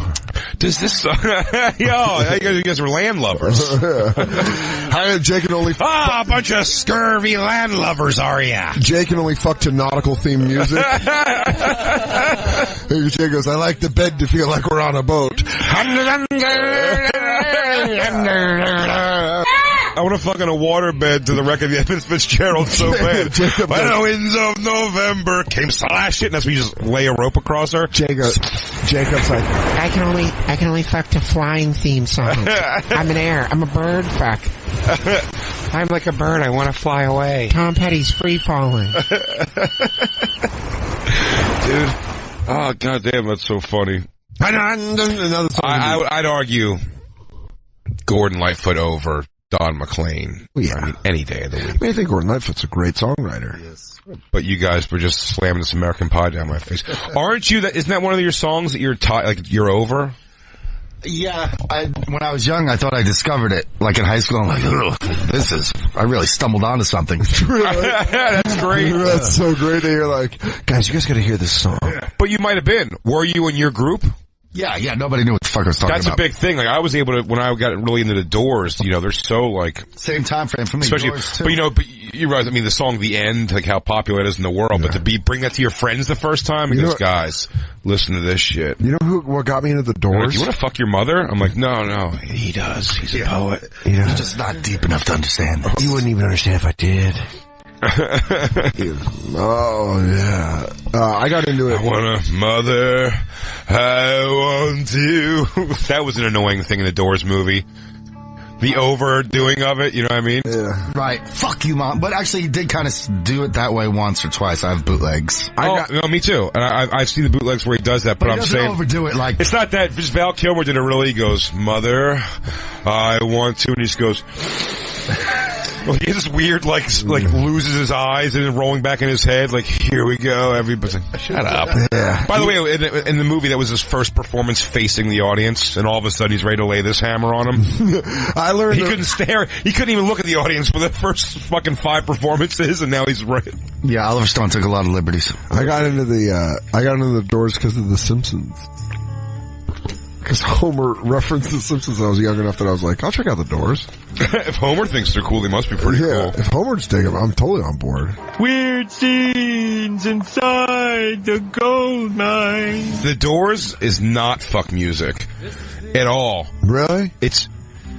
Does this... you guys are land lovers. Jake can only... a bunch of scurvy land lovers, are ya? Jake can only fuck to nautical-themed music. Jake goes, I like the bed to feel like we're on a boat. I want to fuck on a waterbed to the record of the Edmund Fitzgerald so bad. When the winds of November came slashing. That's when you just lay a rope across her. Jacob's like, I can only fuck to flying theme songs. I'm an air. I'm a bird fuck. I'm like a bird. I want to fly away. Tom Petty's Free Falling. Dude. Oh, goddamn, that's so funny. I'd argue Gordon Lightfoot over Don McLean. Well, yeah. I mean, any day of the week. I think Gordon Lightfoot's a great songwriter. Yes. But you guys were just slamming this American Pie down my face. Aren't you? Isn't that one of your songs that you're over? Yeah. When I was young, I thought I discovered it. Like in high school, I'm like, I really stumbled onto something. Really? That's great. That's so great that you're like, guys, you guys gotta hear this song. But you might have been. Were you in your group? Yeah, nobody knew what the fuck I was talking about. That's a big thing. Like, I was able to, when I got really into the Doors, they're so like... Same time frame for me, especially, Doors too. But you realize, I mean, the song The End, like how popular it is in the world, but to bring that to your friends the first time, and goes, guys, listen to this shit. You know what got me into the Doors? Like, you want to fuck your mother? I'm like, no, he does. He's a poet. Yeah. He's just not deep enough to understand this. You wouldn't even understand if I did. Oh, yeah. I got into it. I want a mother. I want to. That was an annoying thing in the Doors movie. The overdoing of it, you know what I mean? Yeah. Right. Fuck you, Mom. But actually, he did kind of do it that way once or twice. I have bootlegs. Me too. And I've seen the bootlegs where he does that, but I'm saying... overdo it like... It's not that. Just Val Kilmer did it really. He goes, Mother, I want to, and he just goes... Well, he gets this weird, like loses his eyes and then rolling back in his head, like, here we go, everybody's like, shut up. Yeah. By the way, in the movie, that was his first performance facing the audience, and all of a sudden he's ready to lay this hammer on him. I learned he couldn't stare, he couldn't even look at the audience for the first fucking 5 performances, and now he's right. Yeah, Oliver Stone took a lot of liberties. I got into the Doors because of The Simpsons. Because Homer referenced The Simpsons when I was young enough that I was like, I'll check out the Doors. If Homer thinks they're cool, they must be pretty cool. If Homer's digging them, I'm totally on board. Weird scenes inside the gold mine. The Doors is not fuck music at all. Really? It's,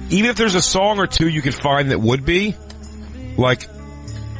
even if there's a song or two you could find that would be, like,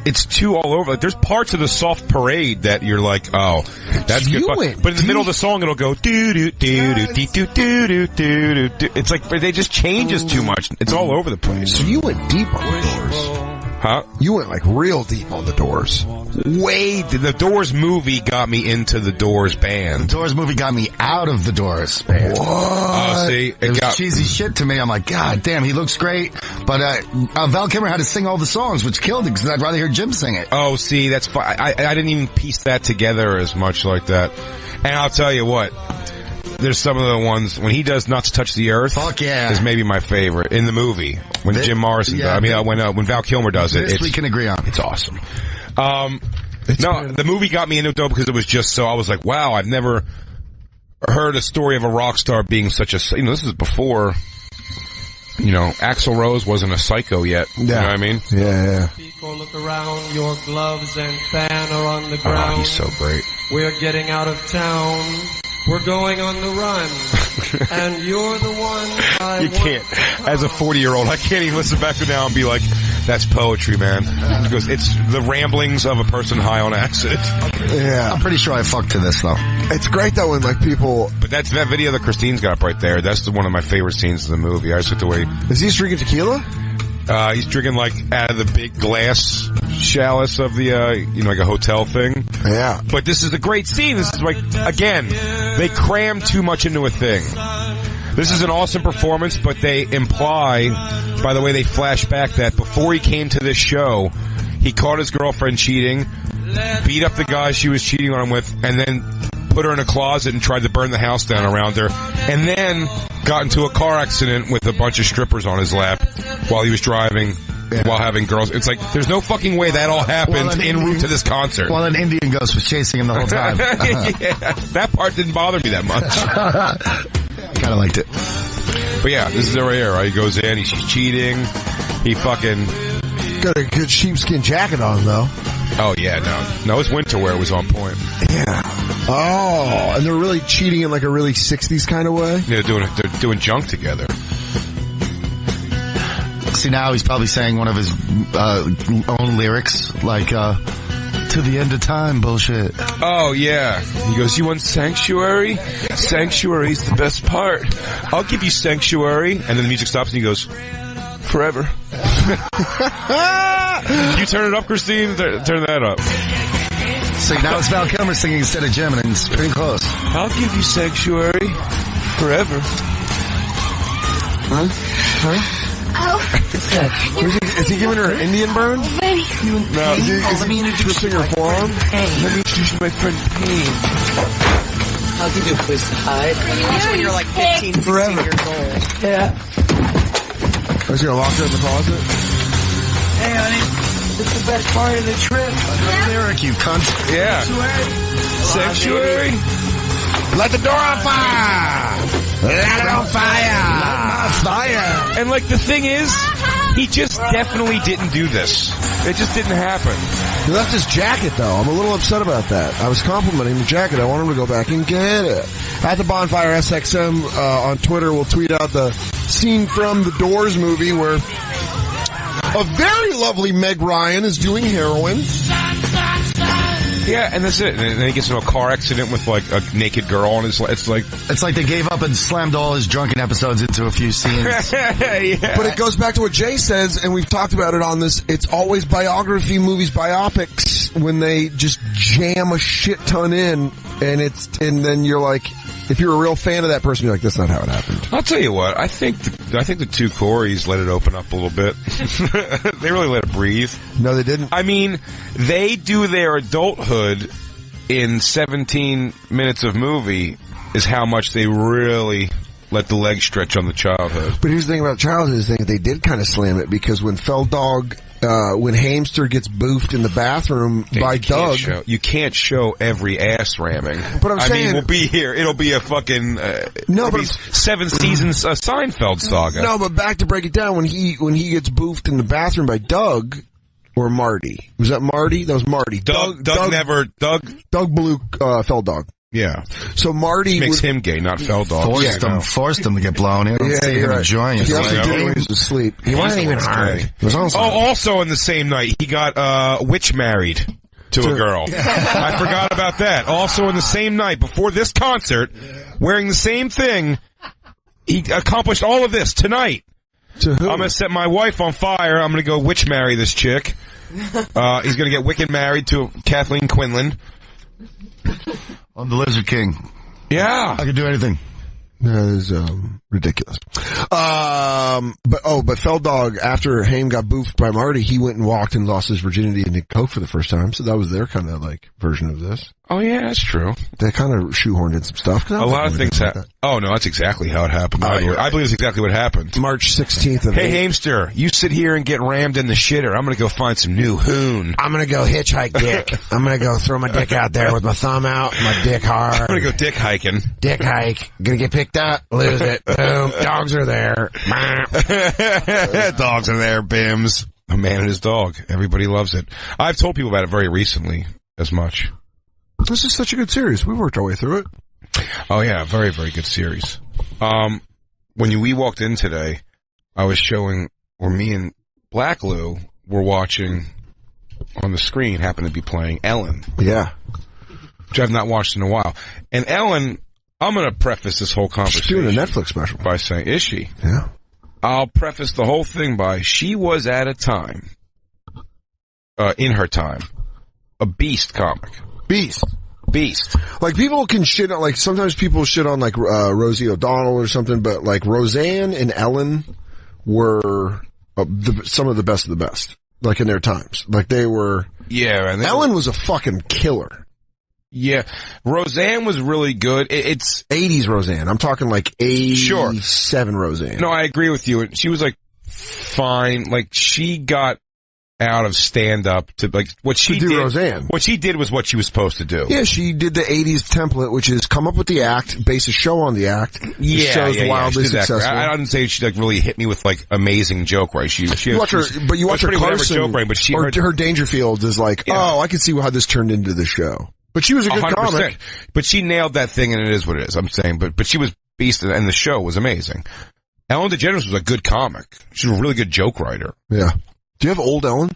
it's too all over. Like, there's parts of the soft parade that you're like, oh, that's good. But in the middle of the song, it'll go doo doo doo doo doo doo doo doo doo. It's like they just changes too much. It's all over the place. So you went deep on the Doors. Huh? You went like real deep on the Doors. The Doors movie got me into the Doors band. The Doors movie got me out of the Doors band. What? Oh, see, it was cheesy shit to me. I'm like, God damn, he looks great. But Val Kilmer had to sing all the songs, which killed it because I'd rather hear Jim sing it. Oh, see, that's fine. I didn't even piece that together as much like that. And I'll tell you what. There's some of the ones when he does "Not to Touch the Earth." Fuck yeah, is maybe my favorite in the movie when Jim Morrison. Yeah, when Val Kilmer does it. This we can agree on. It's awesome. The movie got me into it though because it was just so. I was like, wow, I've never heard a story of a rock star being such a. This is before. Axl Rose wasn't a psycho yet. Yeah. You know what I mean? Yeah. People look around, your gloves and fan are on the ground. Oh, he's so great. We're getting out of town. We're going on the run. And you're the one You can't. As a 40-year-old, I can't even listen back to it now and be like, that's poetry, man. Because it's the ramblings of a person high on acid. Yeah. I'm pretty sure I fucked to this, though. It's great, though, when, like, people... But that video that Christine's got up right there, that's one of my favorite scenes of the movie. I just like the way... Is he drinking tequila? He's drinking, like, out of the big glass chalice of the, like a hotel thing. Yeah. But this is a great scene. This is like, again, they cram too much into a thing. This is an awesome performance, but they imply, by the way they flash back, that before he came to this show, he caught his girlfriend cheating, beat up the guy she was cheating on him with, and then put her in a closet and tried to burn the house down around her, and then got into a car accident with a bunch of strippers on his lap while he was driving, while having girls. It's like, there's no fucking way that all happened en route to this concert. While an Indian ghost was chasing him the whole time. Yeah, that part didn't bother me that much. Kind of liked it. But yeah, this is it right here, right? He goes in, she's cheating, he fucking... Got a good sheepskin jacket on, though. Oh, yeah, no, his winter wear was on point. Yeah. Oh, and they're really cheating in like a really 60s kind of way? Yeah, they're doing junk together. See, now he's probably saying one of his own lyrics, like, to the end of time bullshit. Oh, yeah. He goes, you want Sanctuary? Sanctuary's the best part. I'll give you Sanctuary. And then the music stops and he goes, forever. Can you turn it up, Christine? Turn that up. So now it's Val Kilmer singing instead of Jim, and it's pretty close. I'll give you Sanctuary forever. Huh? Is he giving her an Indian burn? No. Is he twisting her forearm? Let me introduce you to my friend Payne. I'll give you a place to hide. Usually when you're like 15, 16 years old. Yeah. Is he gonna lock her in the closet? Hey, honey. It's the best part of the trip. Lyric, you cunt. Yeah. Sanctuary. Let the door on fire! Let it on fire! Light my fire! And like the thing is, he just definitely didn't do this. It just didn't happen. He left his jacket, though. I'm a little upset about that. I was complimenting the jacket. I want him to go back and get it. At the Bonfire SXM on Twitter, we'll tweet out the scene from the Doors movie where a very lovely Meg Ryan is doing heroin. Yeah, and that's it. And then he gets into a car accident with like a naked girl, and it's like they gave up and slammed all his drunken episodes into a few scenes. Yeah. But it goes back to what Jay says, and we've talked about it on this. It's always biography movies, biopics, when they just jam a shit ton in, and then you're like, if you're a real fan of that person, you're like, that's not how it happened. I'll tell you what. I think the two Coreys let it open up a little bit. They really let it breathe. No, they didn't. I mean, they do their adulthood in 17 minutes of movie is how much they really let the legs stretch on the childhood. But here's the thing about childhood is they did kind of slam it because when when Hamster gets boofed in the bathroom by Doug. You can't show every ass ramming. But I'm saying, we'll be here. It'll be a fucking 7 seasons Seinfeld saga. No, but back to break it down, when he gets boofed in the bathroom by Doug or Marty. Was that Marty? That was Marty. Doug blew Fell Dog. Yeah. So Marty makes him gay, not Feldog. Forced him to get blown. You don't see him enjoying it. He also did it when he was asleep. He wasn't even hard. It was also on the same night, he got witch married to a girl. I forgot about that. Also on the same night, before this concert, wearing the same thing, he accomplished all of this tonight. To who? I'm going to set my wife on fire. I'm going to go witch marry this chick. He's going to get wicked married to Kathleen Quinlan. I'm the Lizard King. Yeah. I can do anything. That is ridiculous. But Feldog, after Haim got boofed by Marty, he went and walked and lost his virginity and did coke for the first time. So that was their kind of like version of this. Oh yeah, that's true. They kind of shoehorned in some stuff. A lot of things happened. Oh no, that's exactly how it happened. I believe it's exactly what happened. March 16th. Hey Hamster, you sit here and get rammed in the shitter. I'm gonna go find some new hoon. I'm gonna go hitchhike dick. I'm gonna go throw my dick out there with my thumb out, my dick hard. I'm gonna go dick hiking. Dick hike. Gonna get picked up, lose it. Boom. Dogs are there. Dogs are there, bims. A man and his dog. Everybody loves it. I've told people about it very recently as much. This is such a good series. We worked our way through it. Oh yeah, very, very good series. When we walked in today, I was showing, or me and Black Lou were watching on the screen, happened to be playing Ellen. Yeah. Which I've not watched in a while. And Ellen, I'm going to preface this whole conversation. She's doing a Netflix special. By saying, is she? Yeah. I'll preface the whole thing by, she was at a time, in her time, a beast comic. Beast. Like, people can shit on, like, sometimes people shit on, like, Rosie O'Donnell or something, but, like, Roseanne and Ellen were some of the best, like, in their times. Like, they were... Yeah, and Ellen was a fucking killer. Yeah. Roseanne was really good. It's... 80s Roseanne. I'm talking, like, 87 Roseanne. No, I agree with you. She was, like, fine. Like, she got out of stand-up to, like, what she did. Roseanne. What she did was what she was supposed to do. Yeah, she did the 80s template, which is come up with the act, base a show on the act. Yeah, show's wildly successful. I didn't say she, like, really hit me with, like, amazing joke, right? You watch her Carson, joke, right? But her Dangerfield is like, oh, I can see how this turned into the show. But she was a good 100%. Comic. But she nailed that thing, and it is what it is, I'm saying. But she was beast, and the show was amazing. Ellen DeGeneres was a good comic. She was a really good joke writer. Yeah. Do you have old Ellen?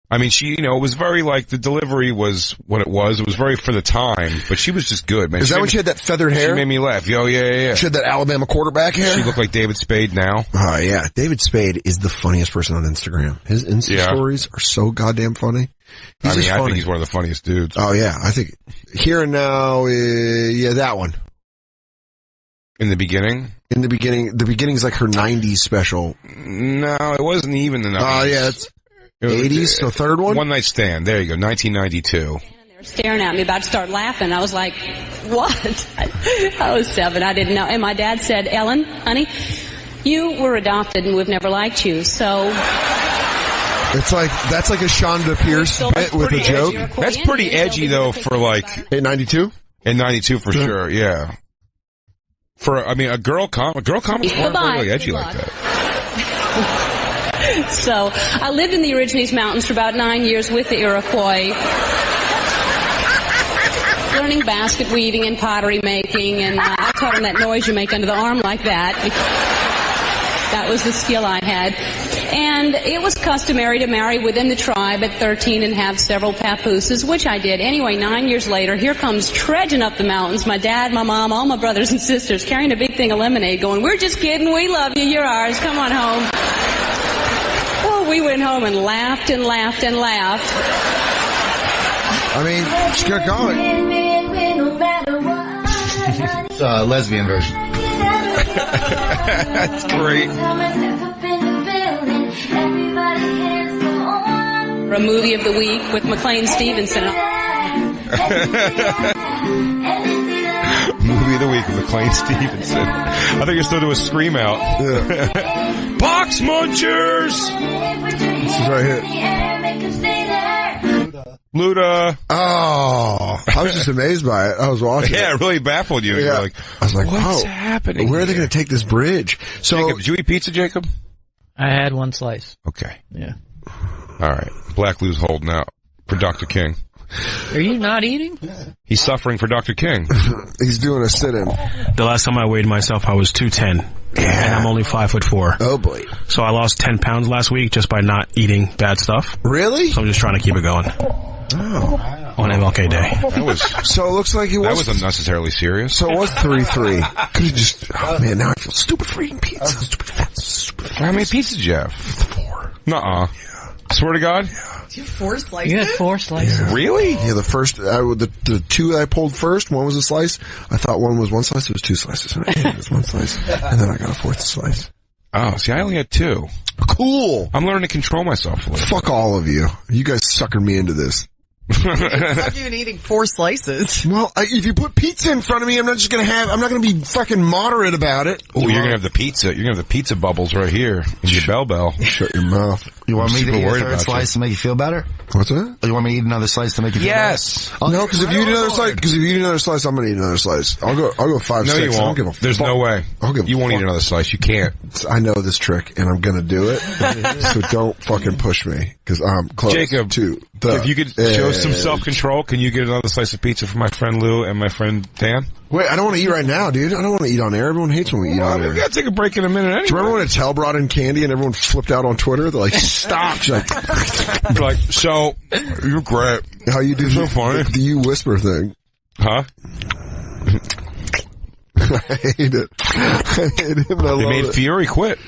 I mean, she, it was very, like, the delivery was what it was. It was very for the time, but she was just good, man. Is that when she had that feathered hair? She made me laugh. Oh, yeah. She had that Alabama quarterback hair? She looked like David Spade now. Oh, yeah. David Spade is the funniest person on Instagram. His Insta stories are so goddamn funny. I think he's one of the funniest dudes. Oh, yeah. I think Here and Now, that one. In the beginning? The beginning's like her 90s special. No, it wasn't even the 90s. Oh, yeah. It's 80s, the third one? One Night Stand. There you go, 1992. They were staring at me, about to start laughing. I was like, what? I was 7. I didn't know. And my dad said, Ellen, honey, you were adopted and we've never liked you, so... It's like, that's like a Shonda Pierce bit with a joke. That's pretty edgy, though, for like... In 92? In 92, for sure, yeah. A girl comics weren't really edgy like that. So, I lived in the Origines Mountains for about 9 years with the Iroquois, learning basket weaving and pottery making, and I taught them that noise you make under the arm like that. That was the skill I had. And it was customary to marry within the tribe at 13 and have several papooses, which I did. Anyway, 9 years later, here comes trudging up the mountains, my dad, my mom, all my brothers and sisters, carrying a big thing of lemonade, going, we're just kidding, we love you, you're ours, come on home. Well, we went home and laughed and laughed and laughed. I mean, she's a good comic. It's a lesbian version. That's great. A movie of the week with McLean Stevenson. Movie of the week with McLean Stevenson. I think you're still doing a scream out. Yeah. Box Munchers! This is right here. Luda. Oh, I was just amazed by it. I was watching. Yeah, it really baffled you. Yeah. I was like, what's happening? Where are they going to take this bridge? So, Jacob, did you eat pizza, Jacob? I had one slice. Okay. Yeah. All right. Black Lou's holding out for Dr. King. Are you not eating? He's suffering for Dr. King. He's doing a sit-in. The last time I weighed myself, I was 210. Yeah. And I'm only 5'4". Oh boy. So I lost 10 pounds last week just by not eating bad stuff. Really? So I'm just trying to keep it going. Oh. On MLK Day. That was. So it looks like that was unnecessarily serious. So it was 3-3. Could you just? Oh man, now I feel stupid for eating pizza. Stupid fat. How many pizzas did you have? 4. Nuh-uh. Yeah. Swear to God. Do you have 4 slices? You had 4 slices. Yeah. Really? Yeah. The first, the 2 I pulled first. One was a slice. I thought one was 1 slice. It was 2 slices. And it was 1 slice. And then I got a 4th slice. Oh, see, I only had 2. Cool. I'm learning to control myself. Fuck all of you. You guys suckered me into this. Fuck you and eating 4 slices. Well, if you put pizza in front of me, I'm not gonna be fucking moderate about it. Oh, you're gonna have the pizza. You're gonna have the pizza bubbles right here in your bell. Shut your mouth. You want me to eat a 3rd slice to make you feel better? What's that? You want me to eat another slice to make you feel better? Yes. No, because if you eat another slice, I'm gonna eat another slice. I'll go 5, 6. No, you won't. I don't give a There's fuck. no way. You won't eat another slice. You can't. I know this trick, and I'm gonna do it. So don't fucking push me, because I'm close. Jacob, to the if you could show some self-control, can you get another slice of pizza for my friend Lou and my friend Dan? Wait, I don't want to eat right now, dude. I don't want to eat on air. Everyone hates when we eat on air. We gotta take a break in a minute anyway. Do you remember when Attell brought in candy and everyone flipped out on Twitter? They're like, stop. She's like, so, you're great. How you do so funny. The you whisper thing. Huh? I hate it. I hate it. They made Fiore quit.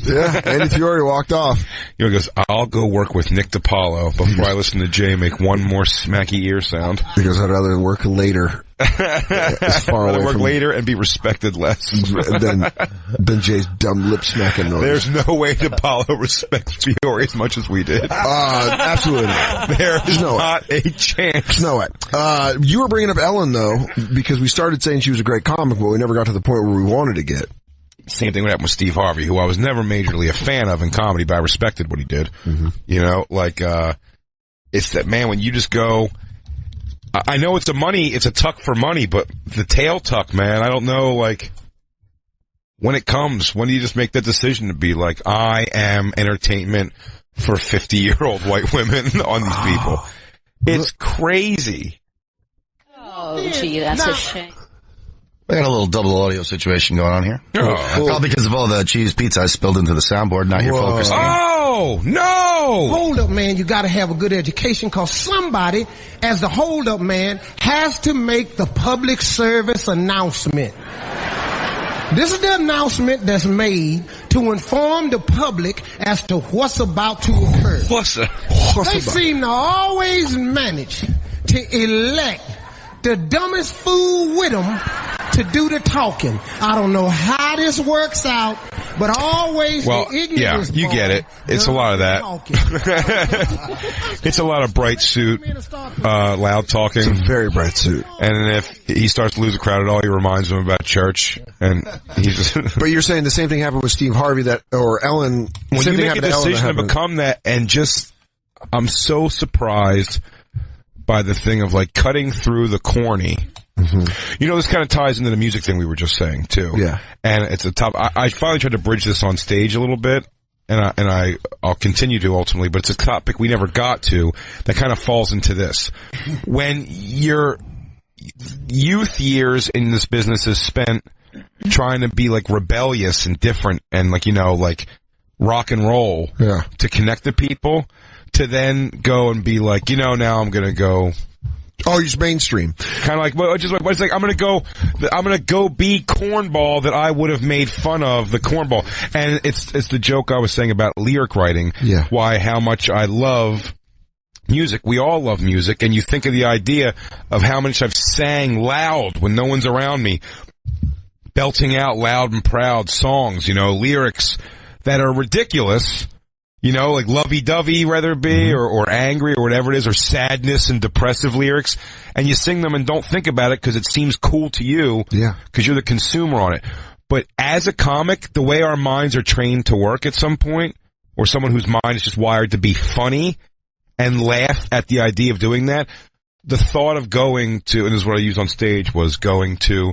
Yeah, Andy Fiore walked off. You know, he goes, I'll go work with Nick DiPaolo before I listen to Jay make one more smacky ear sound. Because I'd rather work later. As far away work from later and be respected less than Jay's dumb lip smacking noise. There's no way DiPaolo respects Fiore as much as we did. Absolutely not. There's not a chance. No way. You were bringing up Ellen though, because we started saying she was a great comic, but we never got to the point where we wanted to get. Same thing would happen with Steve Harvey, who I was never majorly a fan of in comedy, but I respected what he did. Mm-hmm. You know, like, it's that, man, when you just go, I know it's a tuck for money, but the tail tuck, man, I don't know, like, when it comes, when do you just make that decision to be like, I am entertainment for 50-year-old white women on these people? It's crazy. Oh, gee, that's a shame. We got a little double audio situation going on here. Oh. Probably because of all the cheese pizza I spilled into the soundboard. Now you're focusing. Oh, no! Hold up, man. You got to have a good education, because somebody, as the hold up man, has to make the public service announcement. This is the announcement that's made to inform the public as to what's about to occur. They seem to always manage to elect the dumbest fool with them to do the talking. I don't know how this works out, but always the ignorance. Yeah, you get it. It's a lot of that. It's a lot of bright suit, loud talking. It's a very bright suit. And if he starts to lose a crowd at all, he reminds him about church. And he's just. But you're saying the same thing happened with Steve Harvey or Ellen. When you make a decision to become that, and just, I'm so surprised by the thing of like cutting through the corny. Mm-hmm. You know, this kind of ties into the music thing we were just saying too. Yeah. And it's a top. I finally tried to bridge this on stage a little bit, and I'll continue to ultimately, but it's a topic we never got to that kind of falls into this. When your youth years in this business is spent trying to be like rebellious and different and like, you know, like rock and roll to connect to people, to then go and be like, you know, now I'm gonna go. Oh, he's mainstream. Kind of like, well, just like, it's like, I'm gonna go be cornball that I would have made fun of the cornball. And it's the joke I was saying about lyric writing. Yeah. How much I love music. We all love music. And you think of the idea of how much I've sang loud when no one's around me, belting out loud and proud songs, you know, lyrics that are ridiculous. You know, like lovey-dovey, whether it be, or angry, or whatever it is, or sadness and depressive lyrics, and you sing them and don't think about it because it seems cool to you, because you're the consumer on it. But as a comic, the way our minds are trained to work at some point, or someone whose mind is just wired to be funny and laugh at the idea of doing that, the thought of going to, and this is what I used on stage, was going to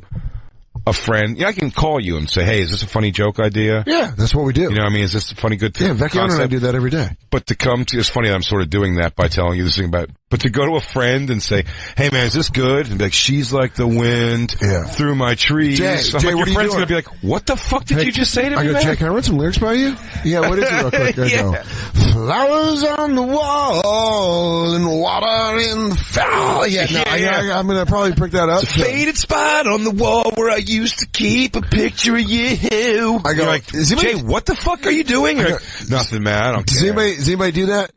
a friend. Yeah, I can call you and say, hey, is this a funny joke idea? Yeah, that's what we do. You know what I mean? Is this a funny good thing? Yeah, Vecchione and I do that every day. But to come to, it's funny that I'm sort of doing that by telling you this thing about But to go to a friend and say, "Hey man, is this good?" And be like, "She's like the wind through my trees." Jay, Like, what your are you friend's doing? gonna be like, "What the fuck did you just say to me?" I go, man? Jay, can I run some lyrics by you? Yeah, what is it real quick? I go, flowers on the wall and water in the foul. Yeah, no, I'm gonna probably pick that up. It's a faded spot on the wall where I used to keep a picture of you. I go, You're like, Jay, what the fuck are you doing? You're like, nothing, man. I don't care. Does anybody do that?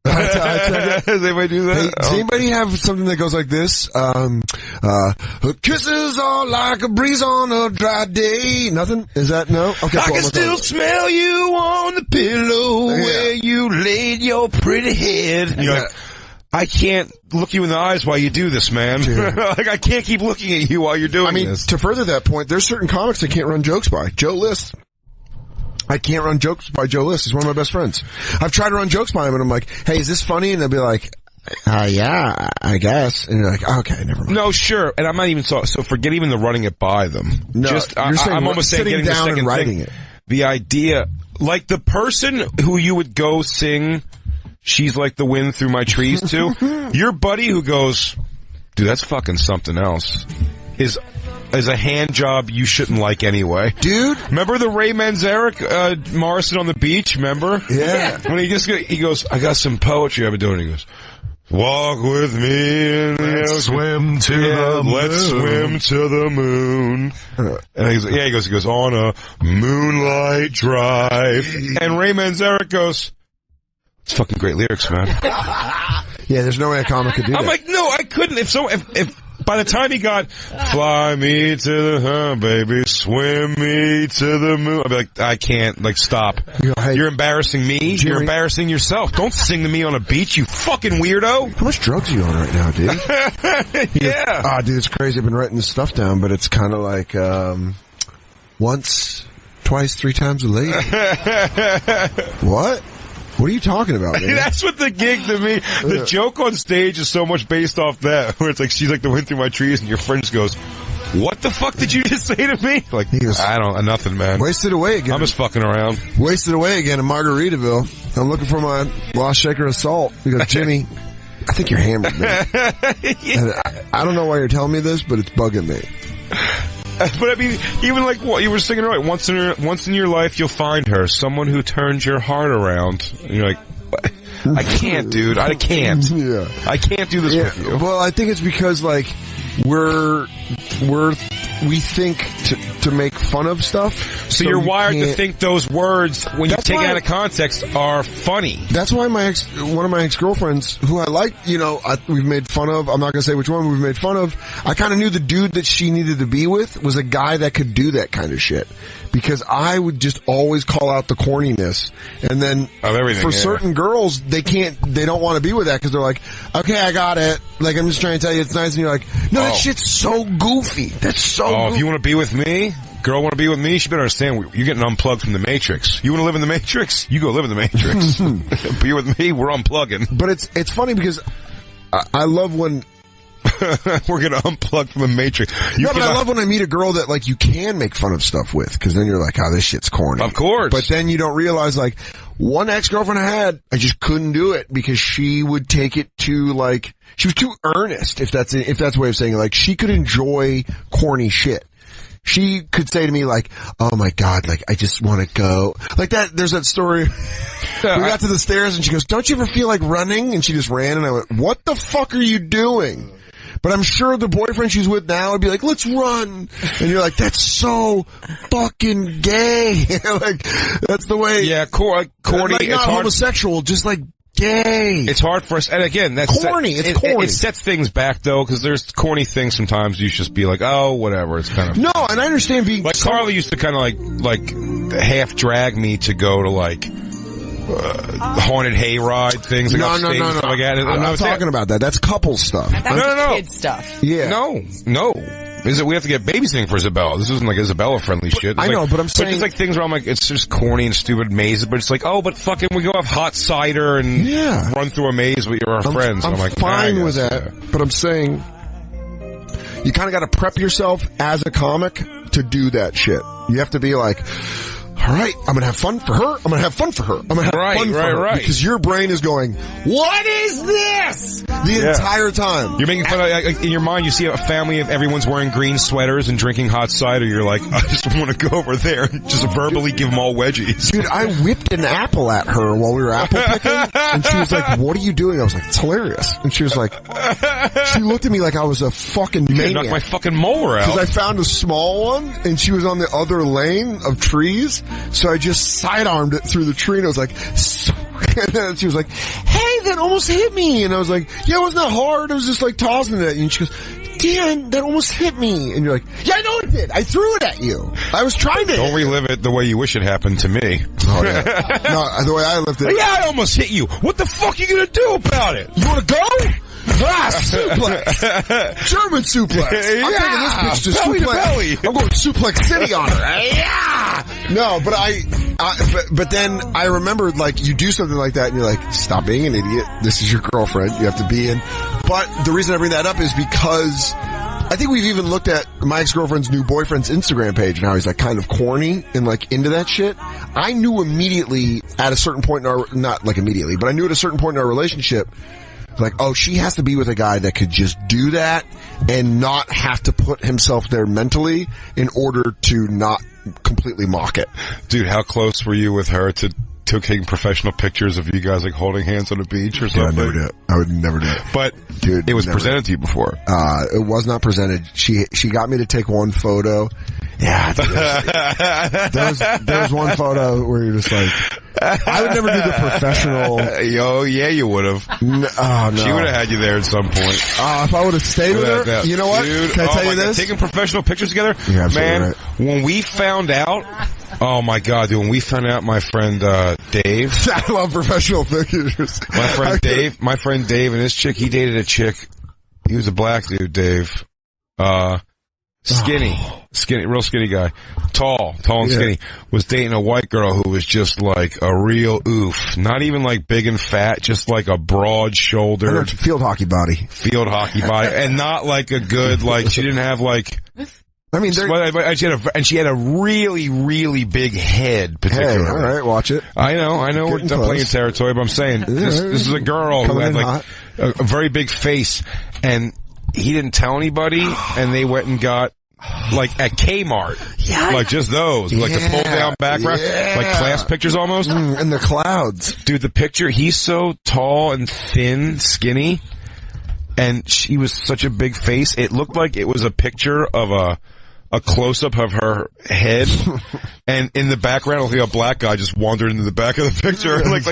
Does anybody do that? Hey, does anybody have something that goes like this? Her kisses are like a breeze on a dry day. Nothing? Is that no? Okay, I can still smell you on the pillow where you laid your pretty head. And you're like, I can't look you in the eyes while you do this, man. Like, I can't keep looking at you while you're doing this. To further that point, there's certain comics I can't run jokes by. Joe List. I can't run jokes by Joe List. He's one of my best friends. I've tried to run jokes by him, and I'm like, "Hey, is this funny?" And they'll be like, "Yeah, I guess." And you're like, "Okay, never mind." No, sure. And I'm not even so forget even the running it by them. No, just you're saying I'm almost saying sitting getting down the second and writing thing. it. The idea, like the person who you would go sing "She's Like the Wind Through My Trees" to, your buddy who goes, "Dude, that's fucking something else," is a hand job you shouldn't like anyway. Dude. Remember the Ray Manzarek, Morrison on the beach, remember? Yeah. When he goes, "I got some poetry I've been doing." He goes, "Walk with me in the ocean. Swim to the moon. Let's swim to the moon." And he goes, "On a moonlight drive." And Ray Manzarek goes, "It's fucking great lyrics, man." Yeah, there's no way a comic could do that. I'm like, no, I couldn't. If by the time he got, "Fly me to the, baby, swim me to the moon," I'd be like, I can't, like, stop. You're embarrassing me. Jimmy, you're embarrassing yourself. Don't sing to me on a beach, you fucking weirdo. How much drugs are you on right now, dude? Yeah. Dude, it's crazy. I've been writing this stuff down, but it's kind of like, once, twice, 3 times a lady. What? What are you talking about, man? That's what the gig to me, the joke on stage is so much based off that, where it's like, "She's like the wind through my trees," and your friend just goes, "What the fuck did you just say to me?" Like, nothing, man. Wasted away again. I'm just fucking around. Wasted away again in Margaritaville. I'm looking for my lost shaker of salt. He goes, "Jimmy, I think you're hammered, man." And I don't know why you're telling me this, but it's bugging me. But I mean, even like what you were singing, right? Once in your life, you'll find her, someone who turns your heart around. And you're like, I can't, dude. I can't. Yeah. I can't do this with you. Well, I think it's because like we think to make fun of stuff. So you're wired to think those words, when you take it out of context, are funny. That's why one of my ex-girlfriends, who I like, we've made fun of, I'm not gonna say which one we've made fun of, I kinda knew the dude that she needed to be with was a guy that could do that kind of shit. Because I would just always call out the corniness. And then, for certain girls, they don't want to be with that because they're like, "Okay, I got it. Like, I'm just trying to tell you it's nice." And you're like, "No, that shit's so goofy. That's so goofy." If you want to be with me, girl want to be with me, she better understand you're getting unplugged from the Matrix. You want to live in the Matrix? You go live in the Matrix. Be with me, we're unplugging. But it's funny because I love when we're gonna unplug from the Matrix. But I love when I meet a girl that like you can make fun of stuff with, because then you're like, "Oh, this shit's corny." Of course. But then you don't realize, like, one ex-girlfriend I had, I just couldn't do it because she would take it to like, she was too earnest, if that's a way of saying it. Like, she could enjoy corny shit. She could say to me like, "Oh my God, like, I just want to go." Like that, there's that story. We got to the stairs and she goes, "Don't you ever feel like running?" And she just ran and I went, "What the fuck are you doing?" But I'm sure the boyfriend she's with now would be like, "Let's run." And you're like, "That's so fucking gay." Like, that's the way. Yeah, corny. Like, it's not hard. homosexual, just like gay. It's hard for us. And again, that's corny. It's corny. It sets things back though, because there's corny things sometimes you should just be like, "Oh, whatever." It's kind of. No, and I understand being like Carly used to kind of like half drag me to go to like haunted hayride things. Like No. Stuff like that. I'm not talking about that. That's couple stuff. That's kid stuff. Yeah. No. We have to get babysitting for Isabella. This isn't like Isabella friendly shit. It's I know, but I'm saying, but it's like things where I'm like, it's just corny and stupid mazes, but it's like, "Oh, but fucking we go have hot cider and run through a maze with our friends." I'm like, fine with that, but I'm saying you kind of got to prep yourself as a comic to do that shit. You have to be like, all right, I'm going to have fun for her. I'm going to have fun for her. I'm going to have fun for her. Because your brain is going, what is this? The entire time. You're making fun of, in your mind, you see a family of everyone's wearing green sweaters and drinking hot cider. You're like, I just want to go over there and just verbally give them all wedgies. Dude, I whipped an apple at her while we were apple picking, and she was like, what are you doing? I was like, it's hilarious. And she was like, she looked at me like I was a fucking maniac. Knock my fucking molar out. Because I found a small one, and she was on the other lane of trees, so I just sidearmed it through the tree, and I was like, and then she was like, hey, that almost hit me. And I was like, yeah, it wasn't that hard. I was just like tossing it at you. And she goes, Dan, that almost hit me. And you're like, yeah, I know it did. I threw it at you. I was trying to. Don't relive it the way you wish it happened to me. Oh, yeah. No, the way I lived it. Yeah, I almost hit you. What the fuck are you gonna do about it? You wanna go? Suplex. German suplex. Yeah. I'm taking this bitch to belly suplex. to belly. I'm going to Suplex City on her. Yeah. No, but but then I remembered, like, you do something like that and you're like, stop being an idiot. This is your girlfriend. You have to be in. But the reason I bring that up is because I think we've even looked at my ex-girlfriend's new boyfriend's Instagram page and how he's like kind of corny and like into that shit. I knew immediately at a certain point in our, not like immediately, but I knew at a certain point in our relationship, like, oh, she has to be with a guy that could just do that and not have to put himself there mentally in order to not completely mock it. Dude, how close were you with her to taking professional pictures of you guys like holding hands on a beach or something? Yeah, I never did. I would never do it. But dude, it was presented to you before. It was not presented. She got me to take one photo. Yeah, there was one photo where you're just like, I would never do the professional. Oh, yeah, you would have. No. She would have had you there at some point. If I would have stayed with her, you know what? Dude, can I tell you this? Taking professional pictures together? You're absolutely man, right. when we found out, oh my God, dude, when we found out my friend, Dave. I love professional pictures. My friend Dave and his chick, he dated a chick. He was a black dude, Dave. Skinny, real skinny guy. Tall and skinny. Was dating a white girl who was just like a real oof. Not even like big and fat, just like a broad-shouldered. Field hockey body. And not like a good, like, she didn't have like, I mean, she had a really, really big head, particularly. Hey, all right, watch it. I know, we're playing territory, but I'm saying, this is a girl who had like a very big face, and he didn't tell anybody, and they went and got, like, at Kmart. Yeah. Like, just those. Like, the pull-down background. Yeah. Like, class pictures almost. In the clouds. Dude, the picture, he's so tall and thin, skinny, and she was such a big face. It looked like it was a picture of a close-up of her head, and in the background, like a black guy just wandered into the back of the picture. like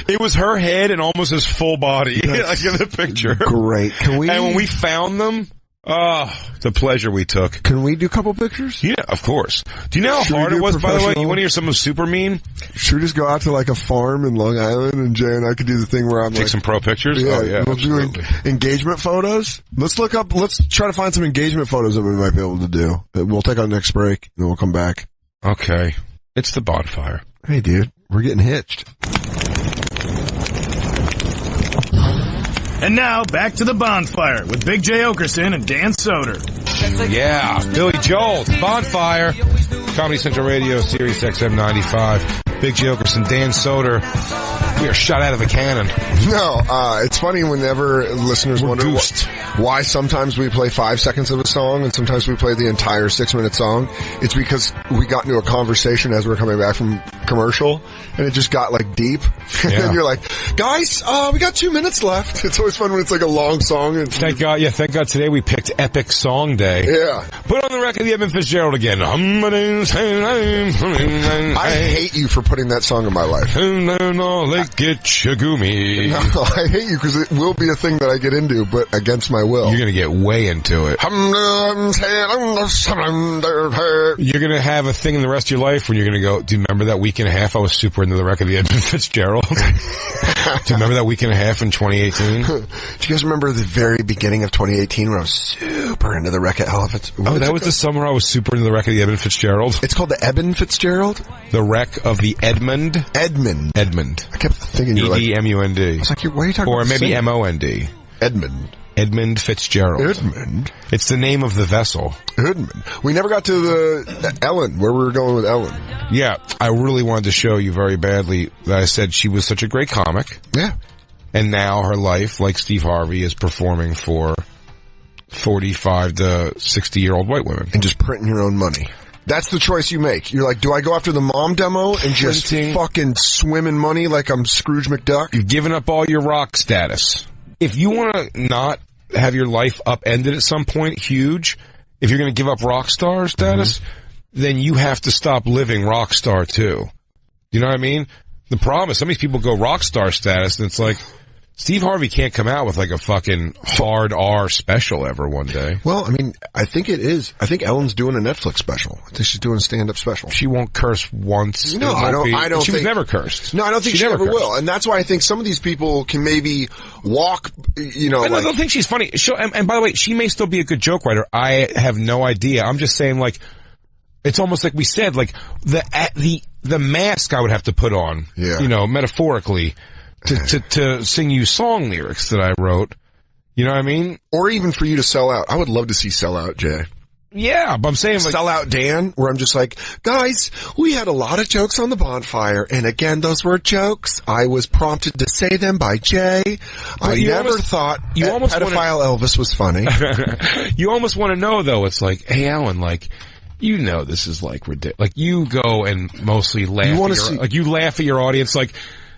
it was her head and almost his full body, like in the picture. Great. And when we found them, the pleasure we took. Can we do a couple pictures? Yeah, of course. Do you know how hard it was, by the way? You want to hear something super mean? Should we just go out to like a farm in Long Island and Jay and I could do the thing where I'm take some pro pictures? Yeah, oh, yeah, we'll do engagement photos. Let's try to find some engagement photos that we might be able to do. We'll take our next break and then we'll come back. Okay. It's the Bonfire. Hey dude, we're getting hitched. And now, back to the Bonfire with Big J. Oakerson and Dan Soder. Yeah, Billy Joel, Bonfire, Comedy Central Radio, Sirius XM 95. Big J. Oakerson, Dan Soder. We are shot out of a cannon. No, it's funny whenever listeners wonder why sometimes we play 5 seconds of a song and sometimes we play the entire 6-minute song. It's because we got into a conversation as we were coming back from commercial and it just got like deep. And then you're like, guys, we got 2 minutes left. It's always fun when it's like a long song. And thank God today we picked Epic Song Day. Yeah. Put on the record the Edmund Fitzgerald again. I hate you for putting that song in my life. Get Shagumi. No, I hate you because it will be a thing that I get into, but against my will. You're going to get way into it. You're going to have a thing in the rest of your life when you're going to go, do you remember that week and a half I was super into the record of the Edmund Fitzgerald? Do you remember that week and a half in 2018? Do you guys remember the very beginning of 2018 when I was super into the record elephants? That was the summer I was super into the record of the Edmund Fitzgerald? It's called the Eben Fitzgerald? The wreck of the Edmund. I kept thinking you were like... E-D-M-U-N-D. I was like, why are you talking about Or maybe M-O-N-D. Edmund. Edmund Fitzgerald. Edmund? It's the name of the vessel. Edmund. We never got to the Ellen, where we were going with Ellen. Yeah, I really wanted to show you very badly that I said she was such a great comic. Yeah. And now her life, like Steve Harvey, is performing for 45 to 60-year-old white women. And just printing your own money. That's the choice you make. You're like, do I go after the mom demo and just fucking swim in money like I'm Scrooge McDuck? You've given up all your rock status. If you want to not have your life upended at some point, huge, if you're going to give up rock star status, then you have to stop living rock star too. You know what I mean? The problem is some of these people go rock star status and it's like, Steve Harvey can't come out with like a fucking hard R special ever one day. Well, I mean, I think it is. I think Ellen's doing a Netflix special. I think she's doing a stand-up special. She won't curse once. No, I don't She think, was never cursed. No, I don't think she ever cursed. will. And that's why I think some of these people can maybe walk, you know, I don't think she's funny. And by the way, she may still be a good joke writer. I have no idea. I'm just saying, like, it's almost like we said, like, the mask I would have to put on, you know, metaphorically, to sing you song lyrics that I wrote. You know what I mean? Or even for you to sell out. I would love to see Sell Out, Jay. Yeah, but I'm saying like... Sell Out Dan, where I'm just like, guys, we had a lot of jokes on the bonfire, and again, those were jokes. I was prompted to say them by Jay. I never thought pedophile Elvis was funny. You almost want to know, though, it's like, hey, Alan, like... You know this is like ridiculous. Like you go and mostly laugh. You laugh at your audience. Like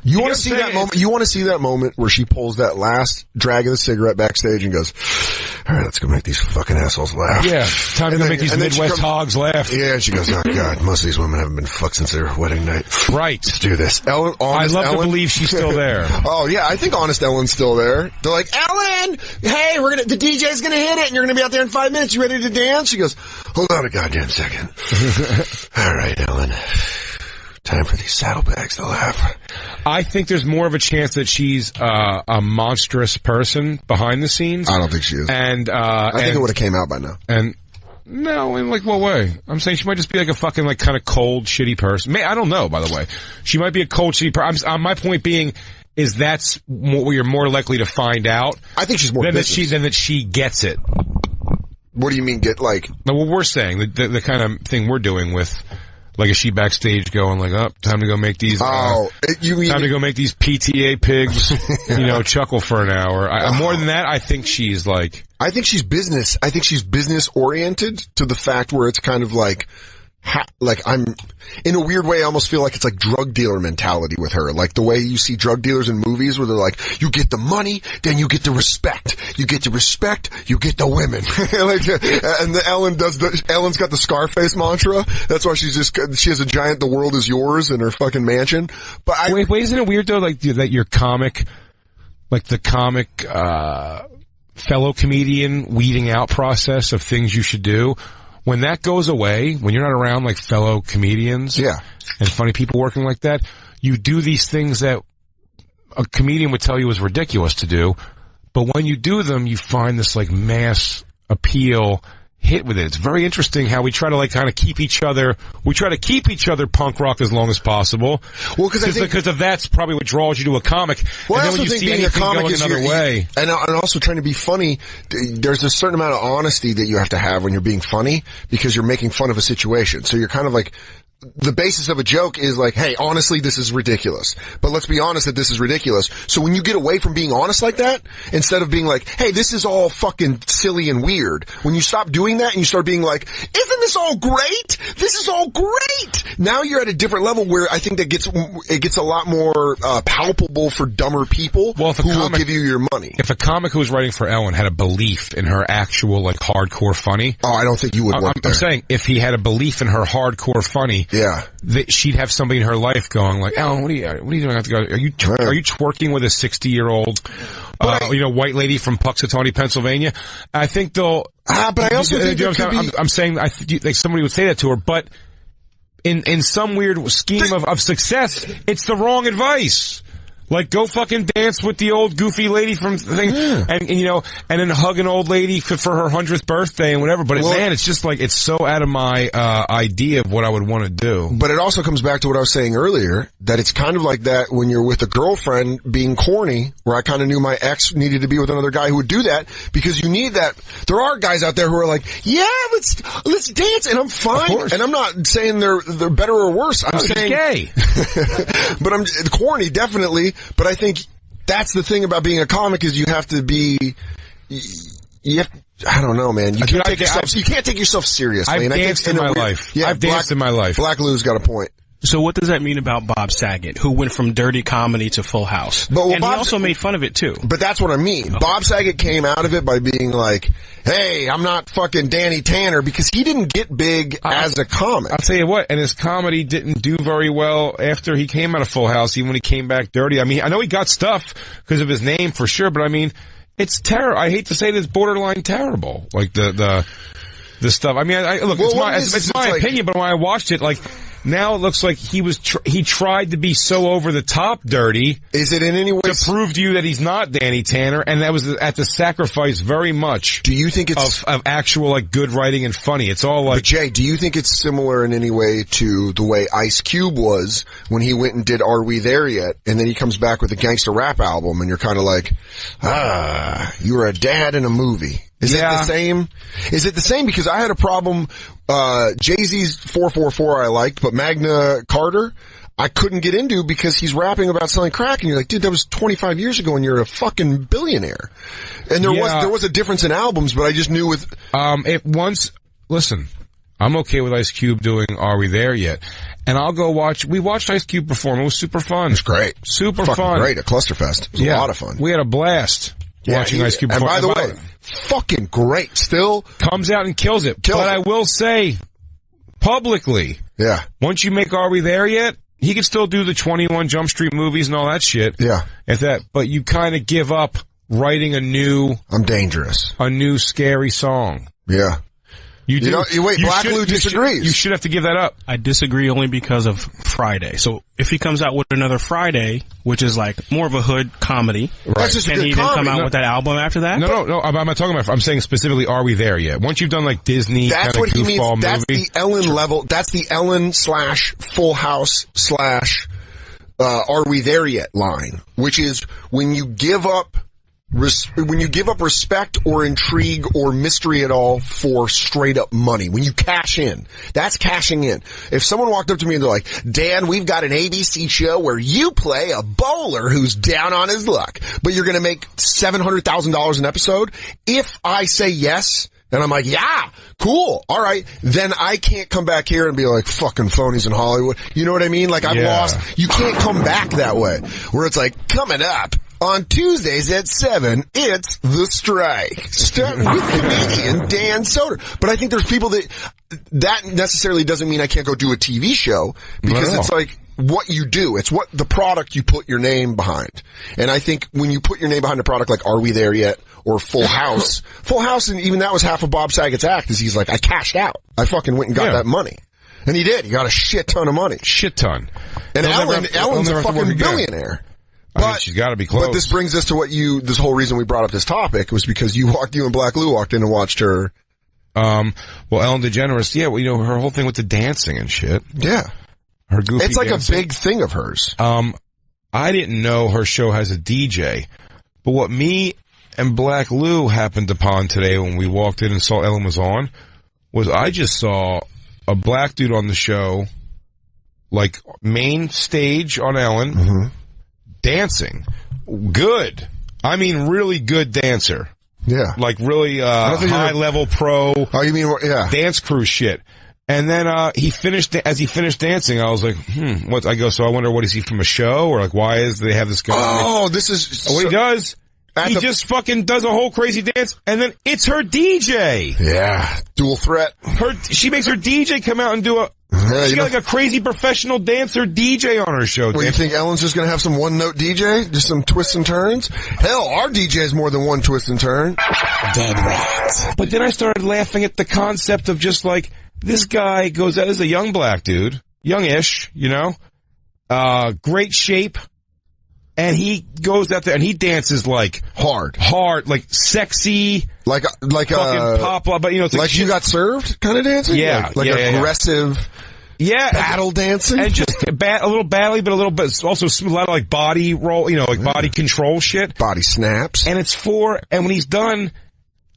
you want to see that moment. You want to see that moment where she pulls that last drag of the cigarette backstage and goes, "All right, let's go make these fucking assholes laugh." Yeah, time to make these Midwest hogs laugh. Yeah, and she goes, "Oh God, most of these women haven't been fucked since their wedding night." Right. Let's do this. Ellen, I love to believe she's still there. Oh yeah, I think Honest Ellen's still there. They're like, Ellen, hey, the DJ's gonna hit it, and you're gonna be out there in 5 minutes. You ready to dance? She goes, hold on a goddamn second. All right, Ellen. Time for these saddlebags to laugh. I think there's more of a chance that she's a monstrous person behind the scenes. I don't think she is. And I think it would have came out by now. And no, in like what way? I'm saying she might just be like a fucking like kind of cold, shitty person. I don't know, by the way. She might be a cold, shitty person. My point being is that's what you're more likely to find out. I think she's more than that she gets it. What do you mean get like? No, what we're saying, the kind of thing we're doing with. Like, is she backstage going like, oh, time to go make these, time to go make these PTA pigs, you know, chuckle for an hour. More than that, I think she's like... I think she's business oriented to the fact where it's kind of like, I'm, in a weird way, I almost feel like it's like drug dealer mentality with her. Like the way you see drug dealers in movies where they're like, you get the money, then you get the respect. You get the respect, you get the women. And Ellen's got the Scarface mantra. That's why she has a giant, the world is yours in her fucking mansion. But wait, isn't it weird though, like that your comic, like the comic, fellow comedian weeding out process of things you should do? When that goes away, when you're not around like fellow comedians and funny people working like that, you do these things that a comedian would tell you is ridiculous to do, but when you do them, you find this like mass appeal hit with it. It's very interesting how we try to like kind of keep each other punk rock as long as possible. Well, because of that's probably what draws you to a comic. Well, and I also think being a comic is another way. And also trying to be funny. There's a certain amount of honesty that you have to have when you're being funny because you're making fun of a situation. So you're kind of like, the basis of a joke is like, hey, honestly, this is ridiculous. But let's be honest that this is ridiculous. So when you get away from being honest like that, instead of being like, hey, this is all fucking silly and weird, when you stop doing that and you start being like, isn't this all great? This is all great! Now you're at a different level where I think that it gets a lot more palpable for dumber people who will give you your money. If a comic who was writing for Ellen had a belief in her actual, like, hardcore funny... Oh, I don't think you would work there. I'm saying, if he had a belief in her hardcore funny... Yeah. She'd have somebody in her life going like, Alan, what are you doing? Are you twerking with a 60-year-old, white lady from Puxatawney, Pennsylvania? I think they'll, but I also think I'm saying, like somebody would say that to her, but in some weird scheme of success, it's the wrong advice. Like, go fucking dance with the old goofy lady from the thing, and you know, and then hug an old lady for her 100th birthday and whatever. But man, it's just like, it's so out of my idea of what I would want to do. But it also comes back to what I was saying earlier, that it's kind of like that when you're with a girlfriend being corny, where I kind of knew my ex needed to be with another guy who would do that, because you need that. There are guys out there who are like, yeah, let's dance, and I'm fine. And I'm not saying they're better or worse. I'm saying gay. But I'm corny, definitely. But I think that's the thing about being a comic, is you have to be, I don't know, man. You can't take yourself seriously. I've danced in my life. Yeah, I've danced in my life. Black Lou's got a point. So what does that mean about Bob Saget, who went from dirty comedy to Full House? And he also made fun of it too. But that's what I mean. Okay. Bob Saget came out of it by being like, hey, I'm not fucking Danny Tanner, because he didn't get big as a comic. I'll tell you what, and his comedy didn't do very well after he came out of Full House, even when he came back dirty. I mean, I know he got stuff because of his name for sure, but I mean, it's terrible. I hate to say this, borderline terrible. Like the stuff. I mean, look, it's my opinion, but when I watched it, like, now it looks like he tried to be so over the top dirty. Is it in any way to prove to you that he's not Danny Tanner, and that was at the sacrifice very much. Do you think it's of actual like good writing and funny? It's all like. But Jay, do you think it's similar in any way to the way Ice Cube was when he went and did Are We There Yet? And then he comes back with a gangster rap album, and you're kind of like, you were a dad in a movie. Is it the same? Is it the same? Because I had a problem, Jay-Z's 444 I liked, but Magna Carta, I couldn't get into because he's rapping about selling crack, and you're like, dude, that was 25 years ago and you're a fucking billionaire. And there was a difference in albums, but I just knew with, listen, I'm okay with Ice Cube doing Are We There Yet? And I'll go we watched Ice Cube perform. It was super fun. It's great. Super fucking fun. Great at Clusterfest. It was a lot of fun. We had a blast. Watching Ice Cube. And by the way, fucking great. Still comes out and kills it. I will say publicly, once you make Are We There Yet? He can still do the 21 Jump Street movies and all that shit. Yeah. But you kind of give up writing I'm dangerous. a new scary song. Yeah. You do. Black Lou disagrees. You should have to give that up. I disagree only because of Friday. So if he comes out with another Friday, which is like more of a hood comedy, that's just can he then come out with that album after that? No. I'm not talking about. I'm saying specifically, Are We There Yet? Once you've done like Disney, that's what he means. Movie, that's the Ellen level. That's the Ellen / Full House / Are We There Yet line, which is when you give up. When you give up respect or intrigue or mystery at all for straight up money, when you cash in, that's cashing in. If someone walked up to me and they're like, Dan, we've got an ABC show where you play a bowler who's down on his luck, but you're going to make $700,000 an episode. If I say yes, and I'm like, yeah, cool, all right, then I can't come back here and be like, fucking phonies in Hollywood. You know what I mean? Like, I've lost. You can't come back that way, where it's like, coming up on Tuesdays at 7, it's The Strike. Start with comedian Dan Soder. But I think there's people that necessarily doesn't mean I can't go do a TV show, because it's like what you do. It's what the product you put your name behind. And I think when you put your name behind a product like Are We There Yet? Or Full House, and even that was half of Bob Saget's act, is he's like, I cashed out. I fucking went and got that money. And he did. He got a shit ton of money. Shit ton. And Ellen's a fucking billionaire. I mean, she's gotta be close. But this brings us to this whole reason we brought up this topic was because you and Black Lou walked in and watched her. Ellen DeGeneres, her whole thing with the dancing and shit. Yeah. Her goofy It's like dancing. a big thing of hers. I didn't know her show has a DJ, but what me and Black Lou happened upon today when we walked in and saw Ellen was on, was I just saw a black dude on the show, like main stage on Ellen, dancing. Good. I mean, really good dancer. Yeah. Like really, high level pro. Oh, you mean, dance crew shit. And then, as he finished dancing, I was like, so I wonder, what is he from a show? Or like, why they have this guy? Oh, this is. What he does. He just fucking does a whole crazy dance, and then it's her DJ. Yeah, dual threat. She makes her DJ come out and do she got like a crazy professional dancer DJ on her show. What, you think Ellen's just gonna have some one-note DJ? Just some twists and turns? Hell, our DJ is more than one twist and turn. Dead rat. But then I started laughing at the concept of just like, this guy goes out as a young black dude, youngish, great shape. And he goes out there and he dances like hard, like sexy, like fucking pop, but it's like you got served kind of dancing. Yeah, like aggressive. Yeah, battle dancing, and just a little badly, but a little bit also a lot of like body roll, like body control shit, body snaps. And and when he's done,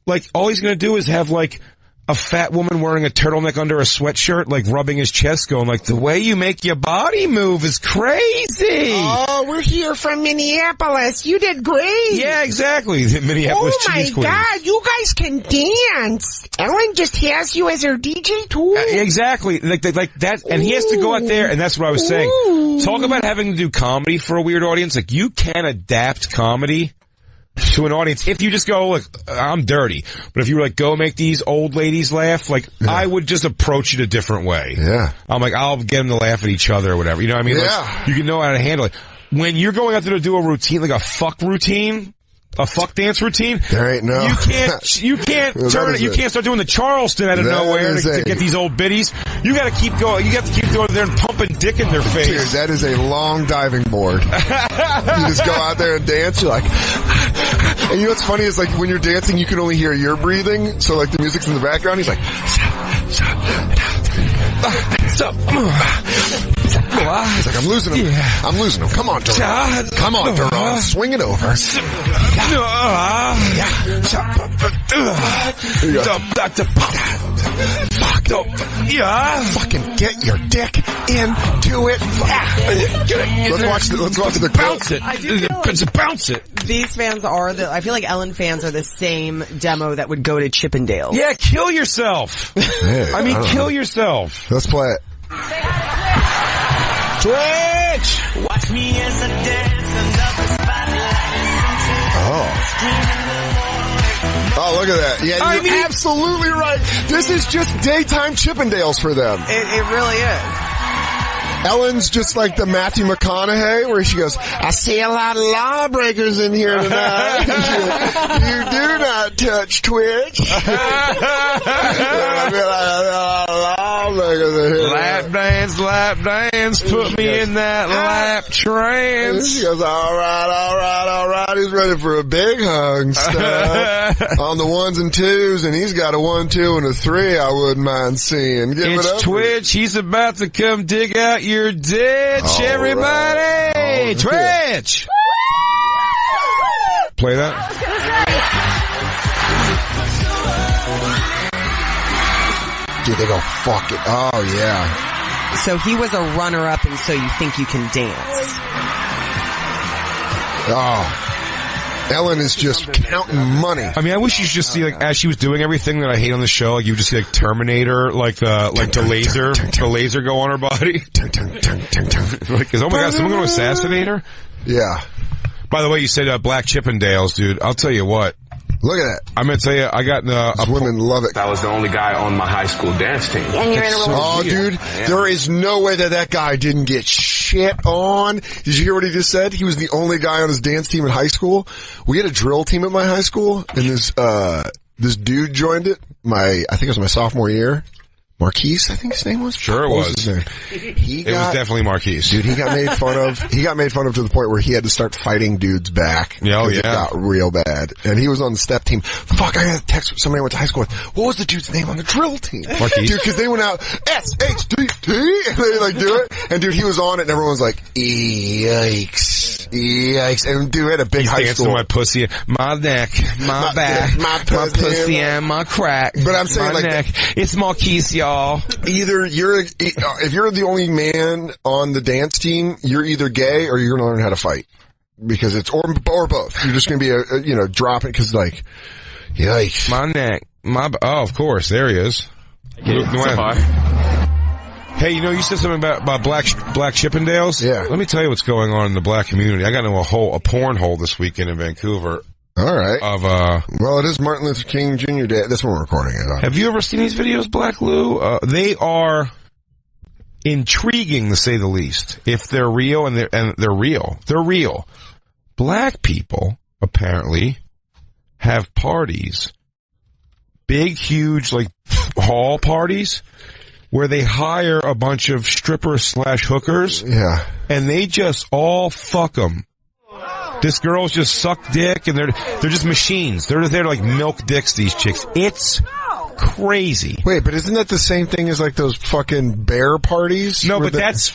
like all he's gonna do is have like a fat woman wearing a turtleneck under a sweatshirt, like rubbing his chest, going like, the way you make your body move is crazy. Oh, we're here from Minneapolis. You did great. Yeah, exactly. The Minneapolis Cheese Queen. Oh my God, you guys can dance. Ellen just has you as her DJ too. Exactly. Like that, and he has to go out there, and that's what I was saying. Talk about having to do comedy for a weird audience. Like, you can adapt comedy to an audience if you just go, like, I'm dirty. But if you were like, go make these old ladies laugh, like, I would just approach it a different way. Yeah. I'm like, I'll get them to laugh at each other or whatever. You know what I mean? Yeah. Like, you can know how to handle it. When you're going out there to do a routine, like a fuck routine, a fuck dance routine, there ain't no. You can't turn it. You can't start doing the Charleston out of nowhere to get these old biddies. You got to keep going. You have to keep going there and pumping dick in their face. Dude, that is a long diving board. You just go out there and dance. You're like, and you know what's funny is like when you're dancing, you can only hear your breathing. So like the music's in the background. He's like, he's like, I'm losing him. Yeah. I'm losing him. Come on, Duran. Come on, Duran. Swing it over. Fucking get your dick into it. Let's watch the bounce it. I do feel like bounce it. These fans I feel like Ellen fans are the same demo that would go to Chippendales. Yeah, kill yourself. Hey, I mean, kill yourself. Let's play it. Twitch! Watch me as I dance under the spotlight. Oh, look at that. Yeah, you're absolutely right. This is just daytime Chippendales for them. It really is. Ellen's just like the Matthew McConaughey where she goes, I see a lot of lawbreakers in here tonight. You do not touch Twitch. Lap dance, put me in that lap trance. She goes, all right. He's ready for a big hug and stuff. On the ones and twos, and he's got a 1, 2, and a 3 I wouldn't mind seeing. Give it up. Twitch. He's about to come dig out your ditch, everybody. Right. Twitch. Play that. Dude, they go, fuck it. Oh, yeah. So he was a runner-up, and so you think you can dance. Oh. Ellen is just counting money. I mean, I wish you should just see, like, as she was doing everything that I hate on the show, like, you would just see, like, Terminator, like the laser go on her body. Like, oh my God, someone going to assassinate her? Yeah. By the way, you said Black Chippendales, dude. I'll tell you what. Look at that. I'm going to tell you, I got women love it. I was the only guy on my high school dance team. And you're in a Oh, dude, there is no way that guy didn't get shit on. Did you hear what he just said? He was the only guy on his dance team in high school. We had a drill team at my high school, and this dude joined it. I think it was my sophomore year. Marquise, I think his name was. Sure it was. It was definitely Marquise. Dude, he got made fun of. He got made fun of to the point where he had to start fighting dudes back. Oh, yeah. It got real bad. And he was on the step team. Fuck, I got a text from somebody I went to high school with. What was the dude's name on the drill team? Marquise. Dude, cause they went out, SHDT, and they like do it. And dude, he was on it and everyone was like, yikes. And dude, had a big high school. My pussy, my neck, my back, my pussy and my crack. But I'm saying my like, neck. It's Marquise, y'all. Either if you're the only man on the dance team, you're either gay or you're gonna learn how to fight. Because it's, or both. You're just gonna be drop it cause like, yikes. My neck, of course, there he is. Hey, you said something about black Chippendales? Yeah. Let me tell you what's going on in the black community. I got into a porn hole this weekend in Vancouver. All right. Well, it is Martin Luther King Jr. Day. That's when we're recording it. Have you ever seen these videos, Black Lou? They are intriguing, to say the least. If they're real, and they're real. They're real. Black people, apparently, have parties. Big, huge, like, hall parties, where they hire a bunch of strippers / hookers. Yeah. And they just all fuck them This girls just suck dick, and they're just machines. They're just there to like milk dicks. These chicks. It's crazy. Wait, but isn't that the same thing as like those fucking bear parties? No, but that's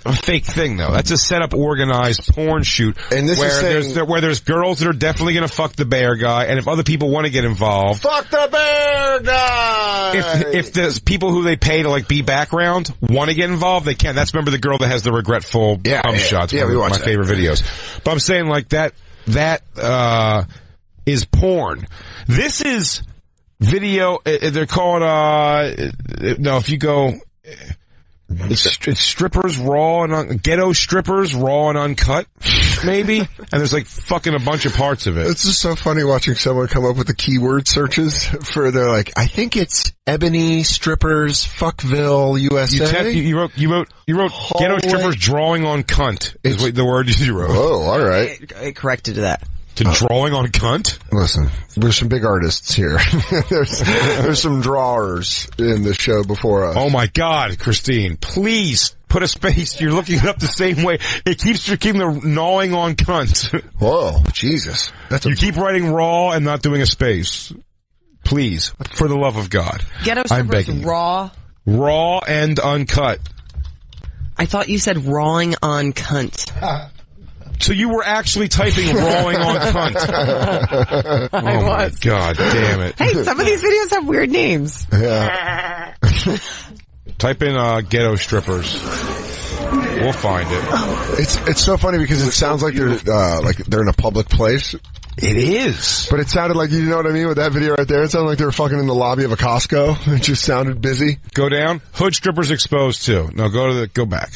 a fake thing though. That's a set up, organized porn shoot. And this where there's girls that are definitely going to fuck the bear guy, and if other people want to get involved, fuck the bear guy. If there's people who they pay to like be background want to get involved, they can. That's remember the girl that has the regretful cum shots. Yeah, we watch my that. favorite videos. But I'm saying like that is porn. This is video. They're called no. If you go, it's strippers raw and ghetto strippers raw and uncut, maybe. And there's like fucking a bunch of parts of it. It's just so funny watching someone come up with the keyword searches for. They're like, I think it's ebony strippers, fuckville, USA. You wrote ghetto strippers drawing on cunt. Is what the word you wrote. Oh, all right. I corrected that. To drawing on cunt? Listen, there's some big artists here. there's some drawers in the show before us. Oh my God, Christine, please put a space. You're looking it up the same way. It keeps keeping the gnawing on cunt. Whoa, Jesus. You keep writing raw and not doing a space. Please, for the love of God. Ghetto I'm strippers begging you. raw and uncut. I thought you said rawing on cunt. So you were actually typing rawing on cunt. Oh my God, damn it. Hey, some of these videos have weird names. Yeah. Type in ghetto strippers. We'll find it. It's so funny because it sounds like they're in a public place. It is. But it sounded like, you know what I mean with that video right there? It sounded like they were fucking in the lobby of a Costco. It just sounded busy. Go down. Hood strippers exposed too. No, go back.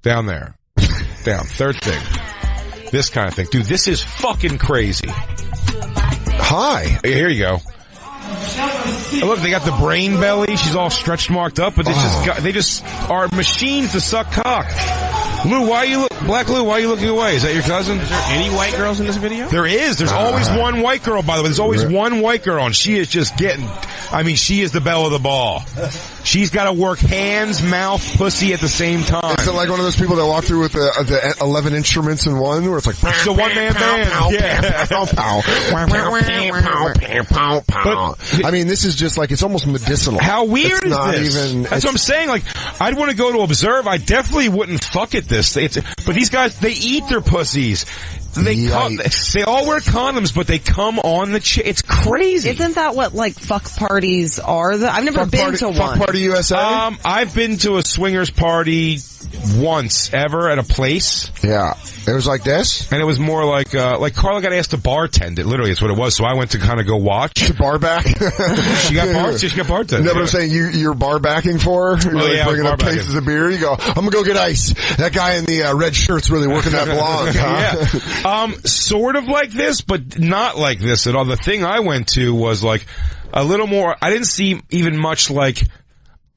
Down there. Down. Third thing. This kind of thing. Dude, this is fucking crazy. Hi. Here you go. Oh, look, they got the brain belly. She's all stretch marked up, but they just are machines to suck cock. Lou, Black Lou, why are you looking away? Is that your cousin? Is there any white girls in this video? There is. There's always one white girl, by the way. There's always one white girl, and she is just she is the belle of the ball. She's got to work hands, mouth, pussy at the same time. Is it like one of those people that walk through with the 11 instruments in one, where it's like... It's the one-man band. Yeah. But, I mean, this is just like, it's almost medicinal. How weird is this? That's what I'm saying. Like, I'd want to go to observe. I definitely wouldn't fuck at this. But these guys, they eat their pussies. They all wear condoms, but they come on the it's crazy. Isn't that what like fuck parties are? I've never been to one. Fuck Party USA? I've been to a swingers party once ever at a place. Yeah. It was like this? And it was more like Carla got asked to bartend it. Literally, it's what it was. So I went to kind of go watch. Bar back? She got bartended. No, but I'm saying you're bar backing for her? You're bringing up cases of beer? You go, I'm gonna go get ice. That guy in the red shirt's really working that blonde, huh? Yeah. Sort of like this, but not like this at all. The thing I went to was like a little more, I didn't see even much like,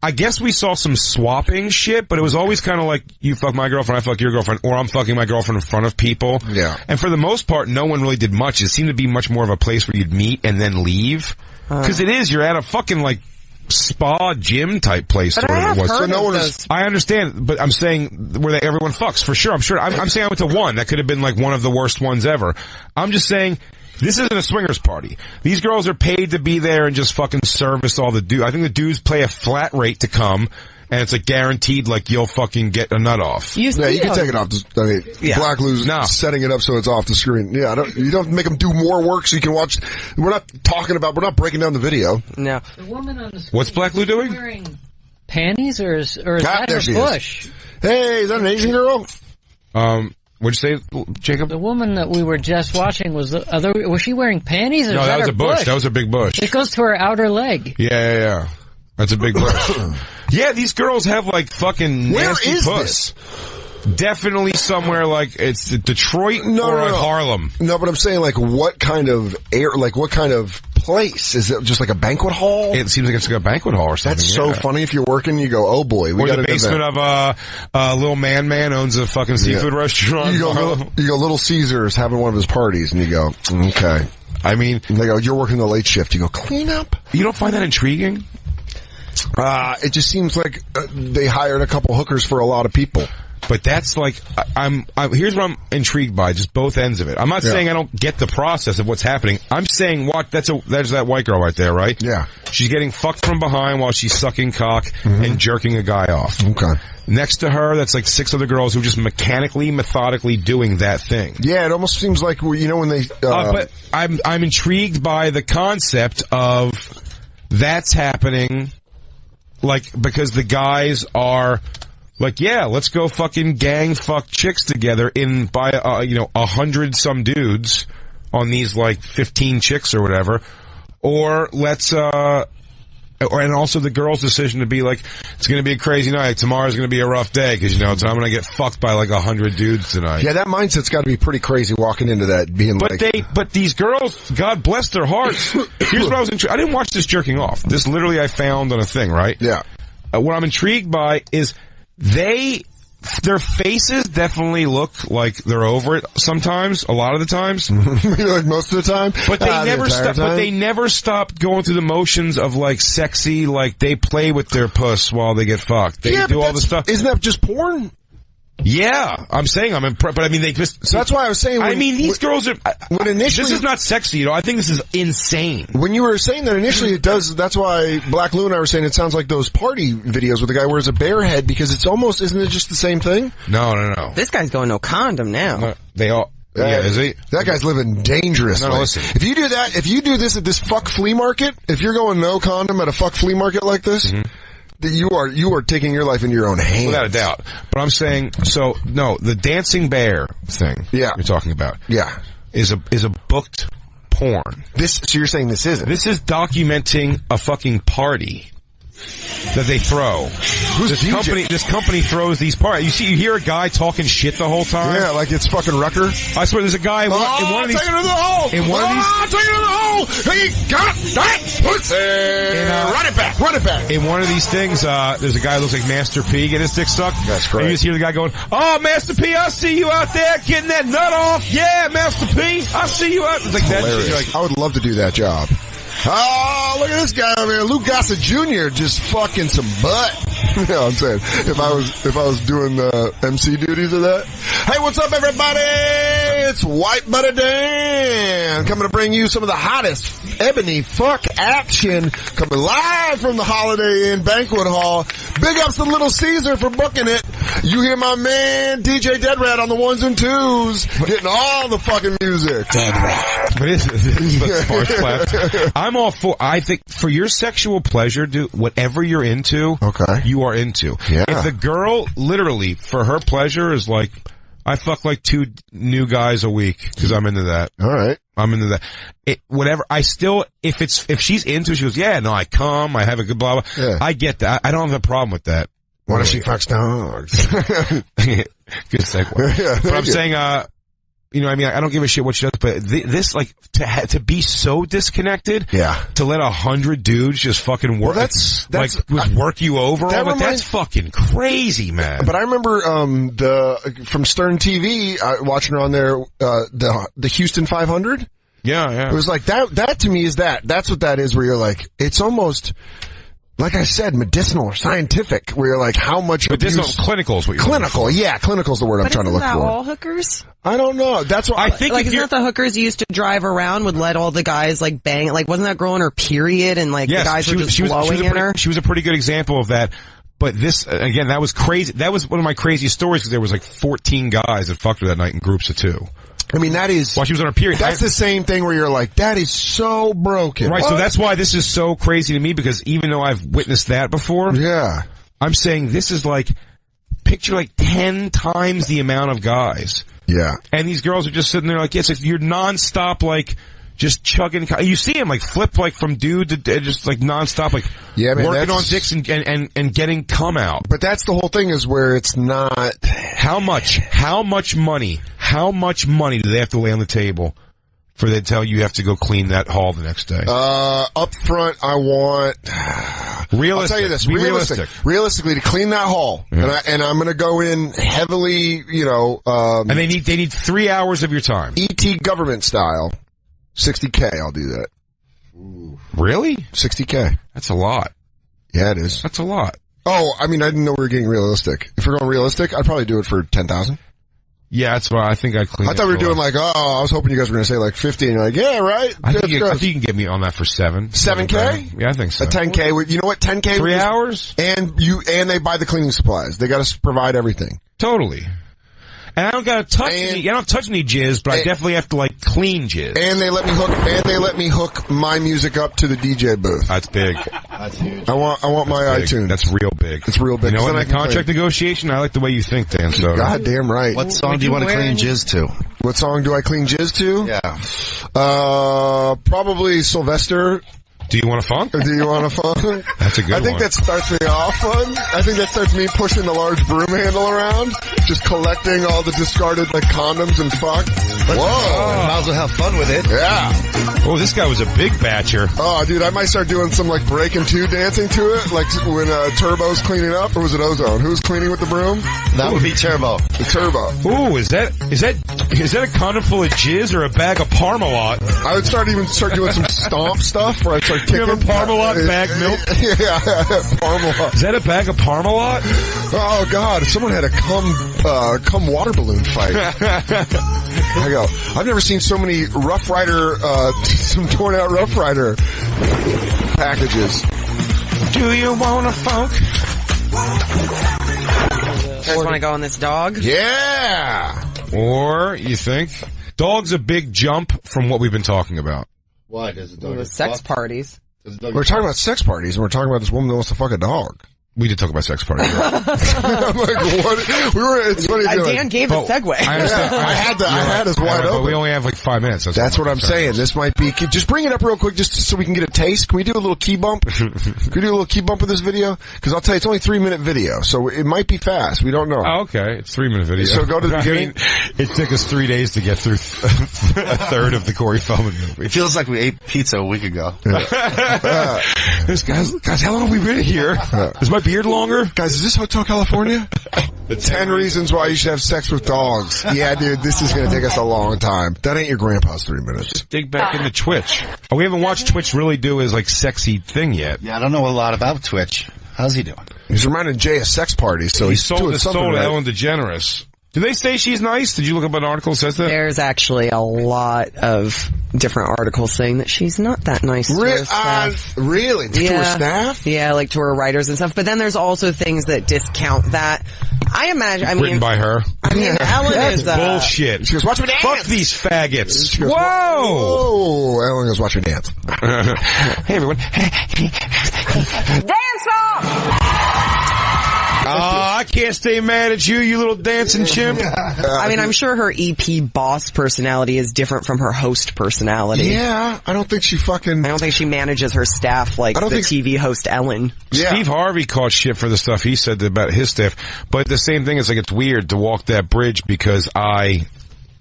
I guess we saw some swapping shit, but it was always kind of like, you fuck my girlfriend, I fuck your girlfriend, or I'm fucking my girlfriend in front of people. Yeah. And for the most part, no one really did much. It seemed to be much more of a place where you'd meet and then leave. Because you're at a fucking like spa gym type place. But I have heard of those. I understand, but I'm saying where everyone fucks for sure. I'm sure. I'm saying I went to one that could have been like one of the worst ones ever. I'm just saying this isn't a swingers party. These girls are paid to be there and just fucking service all the dudes. I think the dudes pay a flat rate to come. And it's a guaranteed, like, you'll fucking get a nut off. You can take it off. Black Lou's setting it up so it's off the screen. Yeah, you don't make them do more work so you can watch. We're not breaking down the video. No. The woman on the screen. What's Black Lou doing? Wearing panties, or is that her bush? Hey, is that an Asian girl? What'd you say, Jacob? The woman that we were just watching was she wearing panties? Or no, that was a bush. That was a big bush. It goes to her outer leg. Yeah. That's a big bush. Yeah, these girls have like fucking nasty puss. Definitely somewhere like it's Detroit or Harlem. No, but I'm saying like what kind of place? Is it just like a banquet hall? It seems like it's like a banquet hall or something. That's so funny. If you're working, you go, oh boy, we got the basement of a little man owns a fucking seafood restaurant. You go Little Caesars having one of his parties, and you go, okay. I mean, they go, you're working the late shift. You go, clean up. You don't find that intriguing? It just seems like they hired a couple hookers for a lot of people. But that's like, here's what I'm intrigued by, just both ends of it. I'm not saying I don't get the process of what's happening. I'm saying there's that white girl right there, right? Yeah. She's getting fucked from behind while she's sucking cock and jerking a guy off. Okay. Next to her, that's like 6 other girls who are just methodically doing that thing. Yeah, it almost seems like, when they... but I'm intrigued by the concept of that's happening, like, because the guys are... Like, yeah, let's go fucking gang fuck chicks together by 100 some dudes on these like 15 chicks or whatever. Or let's, and also the girl's decision to be like, it's gonna be a crazy night. Tomorrow's gonna be a rough day because, I'm gonna get fucked by like 100 dudes tonight. Yeah, that mindset's gotta be pretty crazy walking into that being But these girls, God bless their hearts. Here's what I was I didn't watch this jerking off. This literally I found on a thing, right? Yeah. What I'm intrigued by is their faces definitely look like they're over it sometimes, a lot of the times. Like most of the time? But they never stop going through the motions of like sexy, like they play with their puss while they get fucked. They do all the stuff. Isn't that just porn? Yeah, I'm saying I'm impressed, but I mean they just... So that's why I was saying... these girls are... When initially... This is not sexy, I think this is insane. When you were saying that initially it does, that's why Black Lou and I were saying it sounds like those party videos where the guy wears a bear head because it's almost, isn't it just the same thing? No. This guy's going no condom now. No, they all... Yeah, is he? That guy's living dangerously. No, listen. If you do this at this fuck flea market, if you're going no condom at a fuck flea market like this... that you are taking your life into your own hands. Without a doubt. But I'm saying, the dancing bear thing you're talking about is a booked porn. So you're saying this isn't? This is documenting a fucking party that they throw. This company throws these parties. You hear a guy talking shit the whole time? Yeah, like it's fucking Rucker. I swear there's a guy in one of these... Take it to the hole! In one of these... Take it to the hole! He got that pussy! Run it back! In one of these things, there's a guy who looks like Master P getting his dick sucked. That's great. And you just hear the guy going, "Oh, Master P, I see you out there getting that nut off. Yeah, Master P, I see you out." It's like that shit. You're like, I would love to do that job. Oh, look at this guy over here, Lou Gossett Jr. just fucking some butt. You know what I'm saying? If I was doing the MC duties of that. Hey, what's up, everybody? It's White Butter Dan coming to bring you some of the hottest ebony fuck action coming live from the Holiday Inn Banquet Hall. Big ups to Little Caesar for booking it. You hear my man DJ Dead Rat on the ones and twos, getting all the fucking music. Dead Rat. But I'm all for, I think, for your sexual pleasure, dude, whatever you're into, you are into. Yeah. If the girl, literally, for her pleasure is like, I fuck like 2 new guys a week, because I'm into that. All right. I'm into that. Whatever, if she's into it, she goes, yeah, no, I come, I have a good blah, blah. Yeah. I get that. I don't have a problem with that. What if she fucks dogs? Good segue. Yeah, but I'm saying, I don't give a shit what she does, but this, like, to be so disconnected, to let 100 dudes just fucking work, work you over, that's fucking crazy, man. But I remember, from Stern TV, watching her on there, the Houston 500. Yeah. It was like, that to me is that's what that is, where you're like, it's almost, like I said, medicinal or scientific, where you're like, how much medicinal, clinical is what you're clinical, yeah, clinical's the word I'm trying to look for. Isn't that all hookers? I don't know. That's what I think. Like, isn't that the hookers used to drive around would let all the guys like bang? Like, wasn't that girl on her period and like the guys were just blowing in her? She was a pretty good example of that. But this, again, that was crazy. That was one of my craziest stories because there was like 14 guys that fucked her that night in groups of 2. I mean, that is... While she was on her period. That's the same thing where you're like, that is so broken. Right, so that's why this is so crazy to me, because even though I've witnessed that before... Yeah. I'm saying this is like... Picture like 10 times the amount of guys. Yeah. And these girls are just sitting there like, yes, you're nonstop like... Just chugging, you see him like flip like from dude to just like nonstop like working on dicks and getting cum out. But that's the whole thing is where it's not. How much money do they have to lay on the table for they tell you have to go clean that hall the next day? Up front, I want. Realistic. I'll tell you this. Realistically, to clean that hall, and I'm gonna go in heavily, and they need 3 hours of your time. ET government style. $60K, I'll do that. Really? $60K. That's a lot. Yeah, it is. That's a lot. Oh, I mean, I didn't know we were getting realistic. If we're going realistic, I'd probably do it for 10,000. Yeah, that's why I think I cleaned. I thought we were doing like, I was hoping you guys were going to say like 50, and you're like, yeah, right. I think you can get me on that for 7K? Yeah, I think so. A 10K. You know what? 10K. 3 hours? And they buy the cleaning supplies. They got to provide everything. Totally. And I don't gotta touch I don't touch any jizz, but I definitely have to like clean jizz. And they let me hook my music up to the DJ booth. That's big. That's huge. I want my iTunes. That's real big. It's real big. You know, in the contract negotiation, I like the way you think, Dan Soder. Goddamn right. What song do you want to clean jizz to? What song do I clean jizz to? Yeah. Probably Sylvester. Do you want a funk? Do you want a funk? That's a good one. I think that starts me off fun. I think that starts me pushing the large broom handle around, just collecting all the discarded like condoms and fuck. Whoa! Might as well have fun with it. Yeah. Oh, this guy was a big batcher. Oh, dude, I might start doing some like breaking two dancing to it, like when Turbo's cleaning up, or was it Ozone? Who's cleaning with the broom? That would be Turbo. The Turbo. Ooh, is that a condom full of jizz or a bag of Parmalat? I would start doing some stomp stuff where I start kicking. You have a Parmalat bag milk? Yeah, Parmalat. Is that a bag of Parmalat? Oh God, someone had a cum water balloon fight. I go, I've never seen so many Rough Rider, some torn out Rough Rider packages. Do you want a funk? You guys want to go on this dog? Yeah! Or, you think? Dog's a big jump from what we've been talking about. Why does the dog? Sex parties. We're talking about sex parties, and we're talking about this woman that wants to fuck a dog. We did talk about sex parties. Right? I'm like, what? It's funny. Dan gave a segue. I understand. I had us wide open. But we only have like 5 minutes. That's what I'm saying. This might be, just bring it up real quick just so we can get a taste. Can we do a little key bump? Can we do a little key bump of this video? Cause I'll tell you, it's only 3-minute video, so it might be fast. We don't know. Oh, okay. It's 3-minute video. So go to the beginning. It took us 3 days to get through a third of the Corey Feldman movie. It feels like we ate pizza a week ago. This guys, how long have we been here? Is my beard longer? Guys, is this Hotel California? 10 reasons why you should have sex with dogs. Yeah, dude, this is going to take us a long time. That ain't your grandpa's 3 minutes. Just dig back into Twitch. Oh, we haven't watched Twitch really do his like sexy thing yet. Yeah, I don't know a lot about Twitch. How's he doing? He's reminding Jay of sex parties, so he's sold doing his something soul to right. Ellen DeGeneres. Do they say she's nice? Did you look up an article that says that? There's actually a lot of different articles saying that she's not that nice to her staff. Really? To her staff? Yeah, like to her writers and stuff. But then there's also things that discount that. I imagine, Written by her. I mean, Ellen is bullshit. She goes, watch me dance! Fuck these faggots. She goes, whoa! Ellen goes, watch me dance. Hey, everyone. Dance off! I can't stay mad at you, you little dancing chimp. I mean, I'm sure her EP boss personality is different from her host personality. Yeah, I don't think she manages her staff like the TV host Ellen. Yeah. Steve Harvey caught shit for the stuff he said about his staff. But the same thing is like it's weird to walk that bridge because I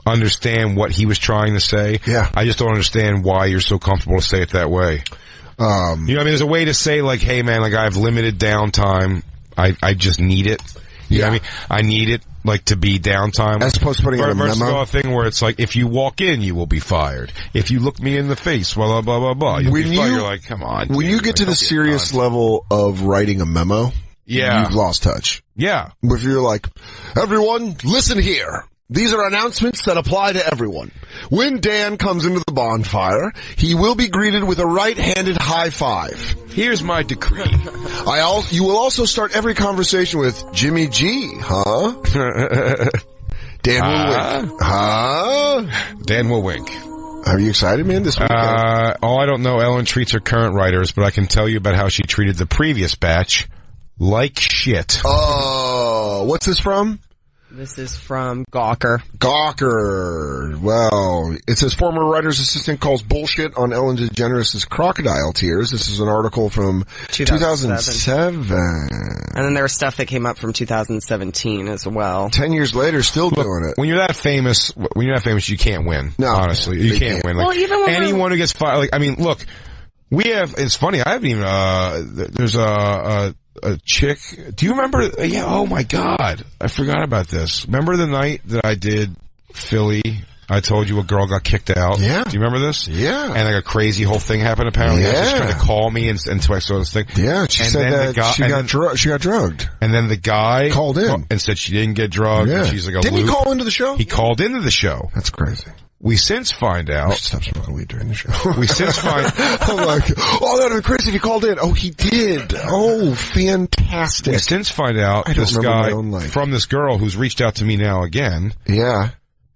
understand what he was trying to say. Yeah. I just don't understand why you're so comfortable to say it that way. You know what I mean? There's a way to say like, hey man, like I have limited downtime. I just need it. You know what I mean? I need it, like, to be downtime. As opposed to putting in a memo. A thing where it's like, if you walk in, you will be fired. If you look me in the face, blah, blah, blah, blah, you'll be fired. You're like, come on. When you get to the serious level of writing a memo, you've lost touch. Yeah. If you're like, everyone, listen here. These are announcements that apply to everyone. When Dan comes into the bonfire, he will be greeted with a right-handed high five. Here's my decree. You will also start every conversation with Jimmy G, huh? Dan will wink. Huh? Dan will wink. Are you excited, man, this weekend? I don't know Ellen treats her current writers, but I can tell you about how she treated the previous batch like shit. Oh, what's this from? This is from Gawker. Gawker. Well, it says former writer's assistant calls bullshit on Ellen DeGeneres' crocodile tears. This is an article from 2007. And then there was stuff that came up from 2017 as well. 10 years later, still doing it. When you're that famous, you can't win. No. Honestly, you can't win. Like, well, even when anyone who gets fired, like, I mean, look, it's funny, I haven't even, there's a chick. Do you remember? Yeah. Oh my God. I forgot about this. Remember the night that I did Philly I told you a girl got kicked out. Yeah. Do you remember this? Yeah. And like a crazy whole thing happened apparently. Yeah. She was trying to call me and so I saw this thing. Yeah, she said that she got drugged. And then the guy called in and said she didn't get drugged. Yeah. And she's like, didn't he call into the show? He called into the show. That's crazy. We since find out. Stop smoking weed during the show. We since find. I'm like, oh, that would be crazy if he called in. Oh, he did. Oh, fantastic. We since find out this guy from this girl who's reached out to me now again. Yeah.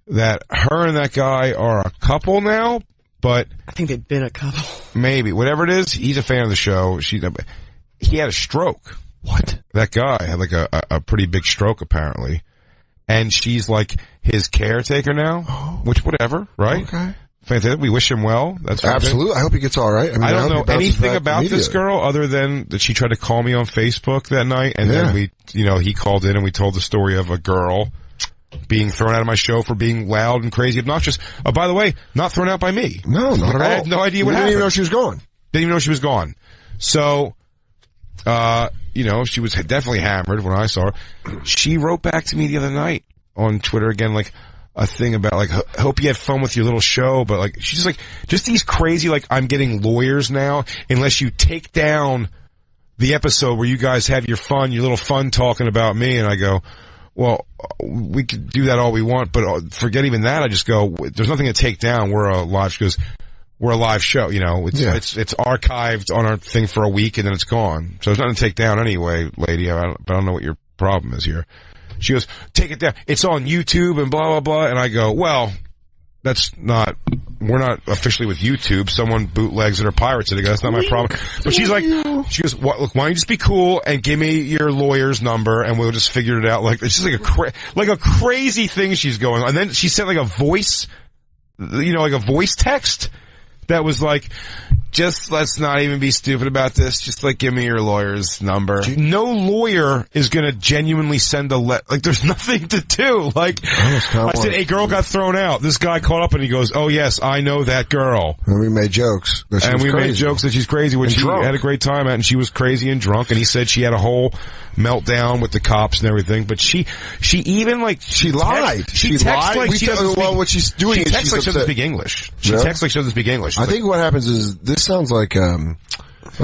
That her and that guy are a couple now, but I think they've been a couple. Maybe whatever it is, he's a fan of the show. He had a stroke. What? That guy had like a pretty big stroke apparently, and she's like his caretaker now. Oh. Which whatever, right? Okay. Fantastic. We wish him well. That's absolutely. I hope he gets all right. I don't know anything about this girl other than that she tried to call me on Facebook that night, and then he called in and we told the story of a girl being thrown out of my show for being loud and crazy, obnoxious. Oh, by the way, not thrown out by me. No, not at all. I had no idea what happened. Didn't even know she was gone. Didn't even know she was gone. So, she was definitely hammered when I saw her. She wrote back to me the other night on Twitter again, like a thing about like, hope you had fun with your little show, but like, she's just like, just these crazy, like, I'm getting lawyers now unless you take down the episode where you guys have your little fun talking about me. And I go, well, we could do that all we want, but forget even that. I just go, there's nothing to take down. We're a live show, it's archived on our thing for a week and then it's gone. So there's nothing to take down anyway, lady. I don't know what your problem is here. She goes, take it down. It's on YouTube and blah, blah, blah. And I go, well, we're not officially with YouTube. Someone bootlegs it or pirates it. I go, that's not my problem. But she goes, look, why don't you just be cool and give me your lawyer's number and we'll just figure it out. Like, it's just like a crazy thing she's going on. And then she sent like a voice text that was like, just let's not even be stupid about this. Just like give me your lawyer's number. No lawyer is going to genuinely send a letter. Like there's nothing to do. Like I said, a girl got thrown out. This guy called up and he goes, oh yes, I know that girl. And we made jokes. Made jokes that she's crazy, which she had a great time at, and she was crazy and drunk. And he said she had a whole meltdown with the cops and everything. But she even like she lied. She texts like she doesn't speak. What she's doing she is texts like she doesn't speak English. She texts like she doesn't speak English. I think what happens is this sounds like a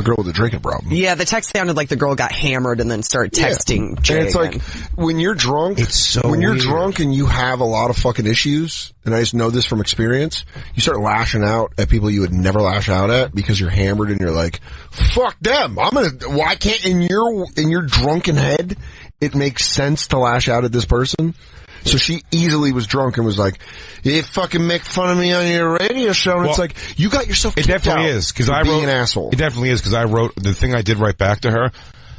girl with a drinking problem. Yeah, the text sounded like the girl got hammered and then started texting Jay. And it's like, when you're drunk, you're drunk and you have a lot of fucking issues, and I just know this from experience, you start lashing out at people you would never lash out at because you're hammered and you're like, fuck them. Why can't, in your drunken head, it makes sense to lash out at this person? So she easily was drunk and was like, you fucking make fun of me on your radio show. And it's like, you got yourself kicked out. It definitely is, because I wrote, an asshole. It definitely is, because I wrote, the thing I did right back to her,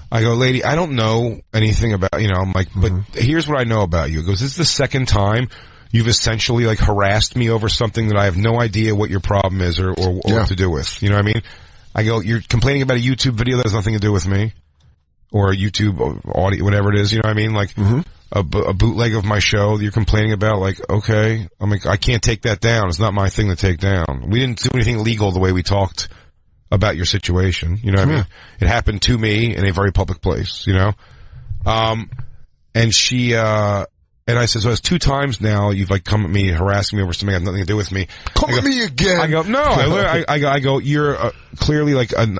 I go, lady, I don't know anything about, I'm like, but here's what I know about you. It goes, this is the second time you've essentially like harassed me over something that I have no idea what your problem is or what to do with. You know what I mean? I go, you're complaining about a YouTube video that has nothing to do with me. Or a YouTube audio, whatever it is, you know what I mean? Like, a bootleg of my show that you're complaining about, like, okay. I'm like, I can't take that down. It's not my thing to take down. We didn't do anything illegal the way we talked about your situation, you know what I mean? It happened to me in a very public place, and she, and I said, so it's 2 times now you've like come at me harassing me over something that has nothing to do with me. Come at me again. I go, no, I go, you're clearly like an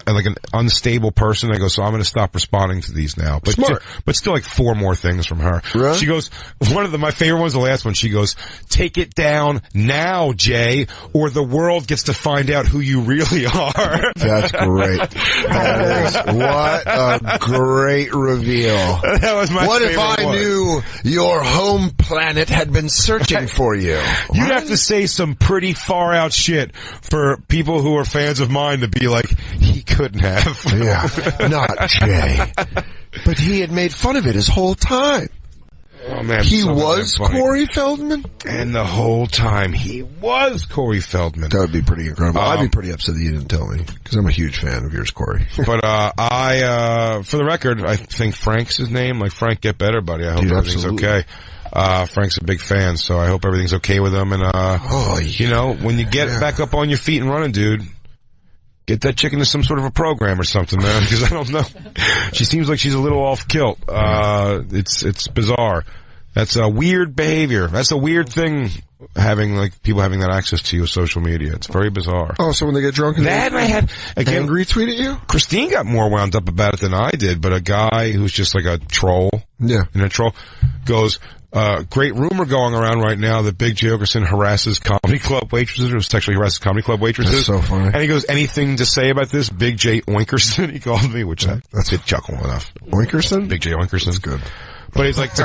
unstable person. I go, so I'm going to stop responding to these now. But still like 4 more things from her. Really? She goes, one of my favorite one's the last one. She goes, take it down now, Jay, or the world gets to find out who you really are. That's great. What a great reveal. That was my What favorite if I one. knew your home planet had been searching for you? You'd have to say some pretty far out shit for people who are fans of mine to be like, he couldn't have. Yeah, not Jay. But he had made fun of it his whole time. Oh man, he was Corey Feldman? And the whole time he was Corey Feldman. That would be pretty incredible. I'd be pretty upset that you didn't tell me, because I'm a huge fan of yours, Corey. But for the record, I think Frank's his name. Like, Frank, get better, buddy. I hope everything's okay. Frank's a big fan, so I hope everything's okay with him. And, when you get back up on your feet and running, dude, get that chick into some sort of a program or something, man, because I don't know. She seems like she's a little off kilt. It's bizarre. That's a weird behavior. That's a weird thing having like people having that access to you with social media. It's very bizarre. Oh, so when they get drunk and that I had again retweet at you? Christine got more wound up about it than I did, but a guy who's just like a troll, and a troll goes, great rumor going around right now that Big J. Oakerson harasses comedy club waitresses or sexually harasses comedy club waitresses. That's so funny. And he goes, anything to say about this? Big J. Oakerson, he called me, which that's a chuckle enough. Oakerson? Big J. Oakerson. That's good. But he's like,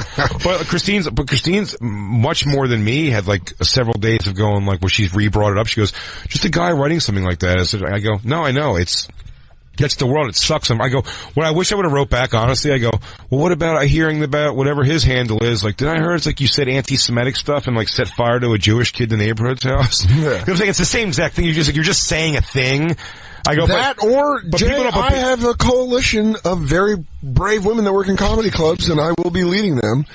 but Christine's much more than me had like several days of going like where she's re-brought it up. She goes, just a guy writing something like that. I go, no, I know that's the world. It sucks. I go, what I wish I would have wrote back, honestly, I go, well, what about hearing about whatever his handle is? Like, did I hear it's like you said anti-Semitic stuff and like set fire to a Jewish kid in the neighborhood's house? Yeah. You know what I'm saying? It's the same exact thing. You're just saying a thing. I go, but Jay, I have a coalition of very brave women that work in comedy clubs, and I will be leading them.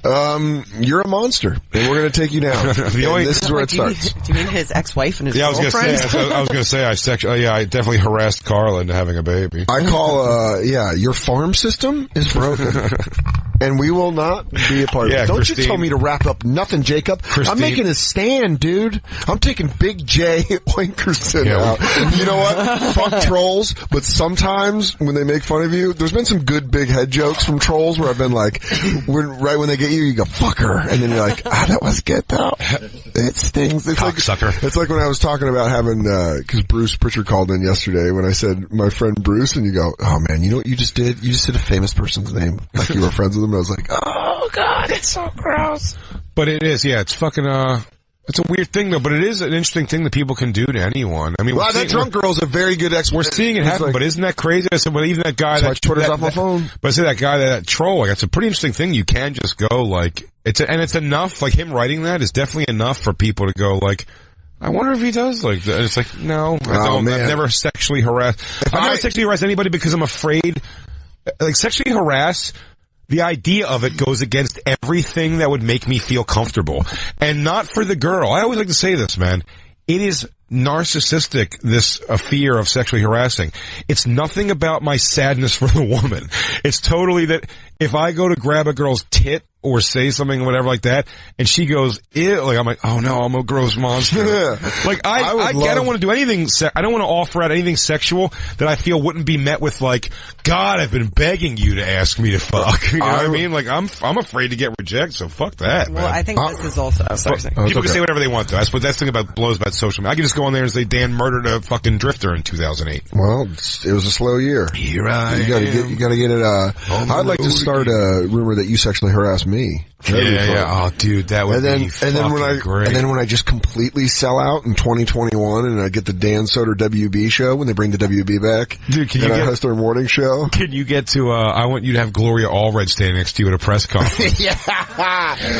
You're a monster, and we're going to take you down. This is where it starts. Do you mean his ex-wife and his girlfriend? I was going to say, I definitely harassed Carla into having a baby. I call, your farm system is broken. And we will not be a part of it. Don't you tell me to wrap up nothing, Jacob. I'm making a stand, dude. I'm taking Big J. Oakerson out. You know what? Fuck trolls, but sometimes when they make fun of you, there's been some good big head jokes from trolls where I've been like, right when they get you go, fuck her. And then you're like, that was good though. It stings. It's sucker. It's like when I was talking about having, cause Bruce Pritchard called in yesterday when I said my friend Bruce, and you go, oh man, you know what you just did? You just did a famous person's name. Like you were friends with him. I was like, oh god, it's so gross. But it is, it's fucking, it's a weird thing though, but it is an interesting thing that people can do to anyone. I mean, that drunk girl's a very good expert. We're seeing it happen, but isn't that crazy? I said, well, even that guy Twitter's off my phone. But I say that guy, that troll, like, it's a pretty interesting thing. You can just go, like, it's enough, like, him writing that is definitely enough for people to go, like, I wonder if he does like that. It's like, no, I don't. I've never sexually harassed. I've never sexually harassed anybody because I'm afraid, like, sexually harass. The idea of it goes against everything that would make me feel comfortable. And not for the girl. I always like to say this, man. It is narcissistic, this fear of sexually harassing. It's nothing about my sadness for the woman. It's totally that if I go to grab a girl's tit or say something or whatever like that, and she goes, ew, like, I'm like, oh no, I'm a gross monster. Like, I don't want to do anything, I don't want to offer out anything sexual that I feel wouldn't be met with like, God, I've been begging you to ask me to fuck. You know what I mean? Like, I'm afraid to get rejected, so fuck that, man. Well, I think this is also, people can say whatever they want though. That's the thing about blows about social media. I can just go on there and say Dan murdered a fucking drifter in 2008. Well, it was a slow year. You're right. You gotta get it, I'd like to start a rumor that you sexually harassed me. Yeah. Oh, dude, that would be fucking great. And then when I just completely sell out in 2021 and I get the Dan Soder WB show when they bring the WB back. Dude, can you I host their morning show? Can you get to, I want you to have Gloria Allred standing next to you at a press conference.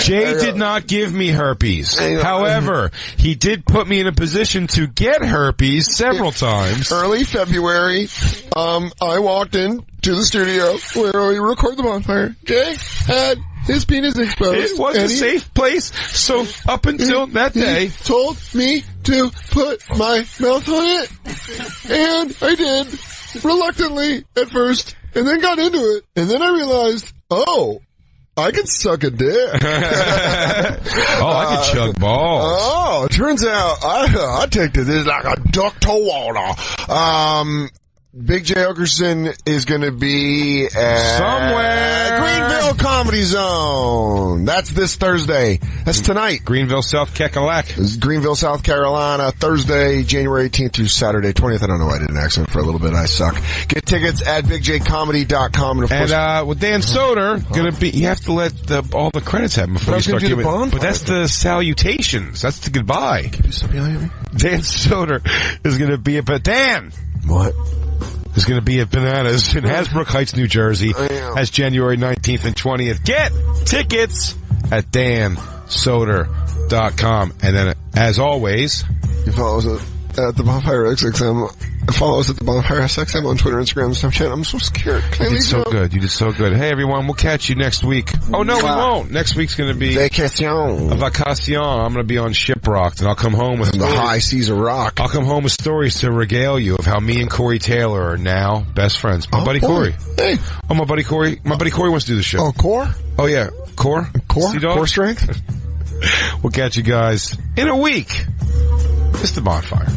Jay did not give me herpes. However, he did put me in a position to get herpes several times. Early February, I walked in to the studio where we record the bonfire. Jay had his penis exposed. It was a safe place, so up until that day. He told me to put my mouth on it, and I did, reluctantly at first, and then got into it, and then I realized, I can suck a dick. I can chug balls. It turns out I take to this like a duck to water. Big J. Oakerson is going to be at somewhere Greenville Comedy Zone. That's this Thursday. That's tonight. Greenville, South Carolina. Greenville, South Carolina. Thursday, January 18th through Saturday 20th. I don't know why I did an accent for a little bit. I suck. Get tickets at bigjcomedy.com. And, of course, with Dan Soder, you have to let all the credits happen before you start giving. But that's the salutations. That's the goodbye. Can you stop yelling at me? Dan Soder is going to be Dan. What? Is going to be at Bananas in Hasbrook Heights, New Jersey. That's January 19th and 20th. Get tickets at dansoder.com. And then, as always, you follow us at the Bonfire XXM. Follow us at the Bonfire XXM on Twitter, Instagram, Snapchat. I'm so scared. You did so good. You did so good. Hey, everyone. We'll catch you next week. Oh, no, we won't. Next week's going to be Vacation. A vacation. I'm going to be on Shiprocked, and I'll come home with the high seas of rock. I'll come home with stories to regale you of how me and Corey Taylor are now best friends. My buddy Corey. Hey. Oh, my buddy Corey. My buddy Corey wants to do the show. Oh, Core? Oh, yeah. Core? Core strength? We'll catch you guys in a week. It's the Bonfire.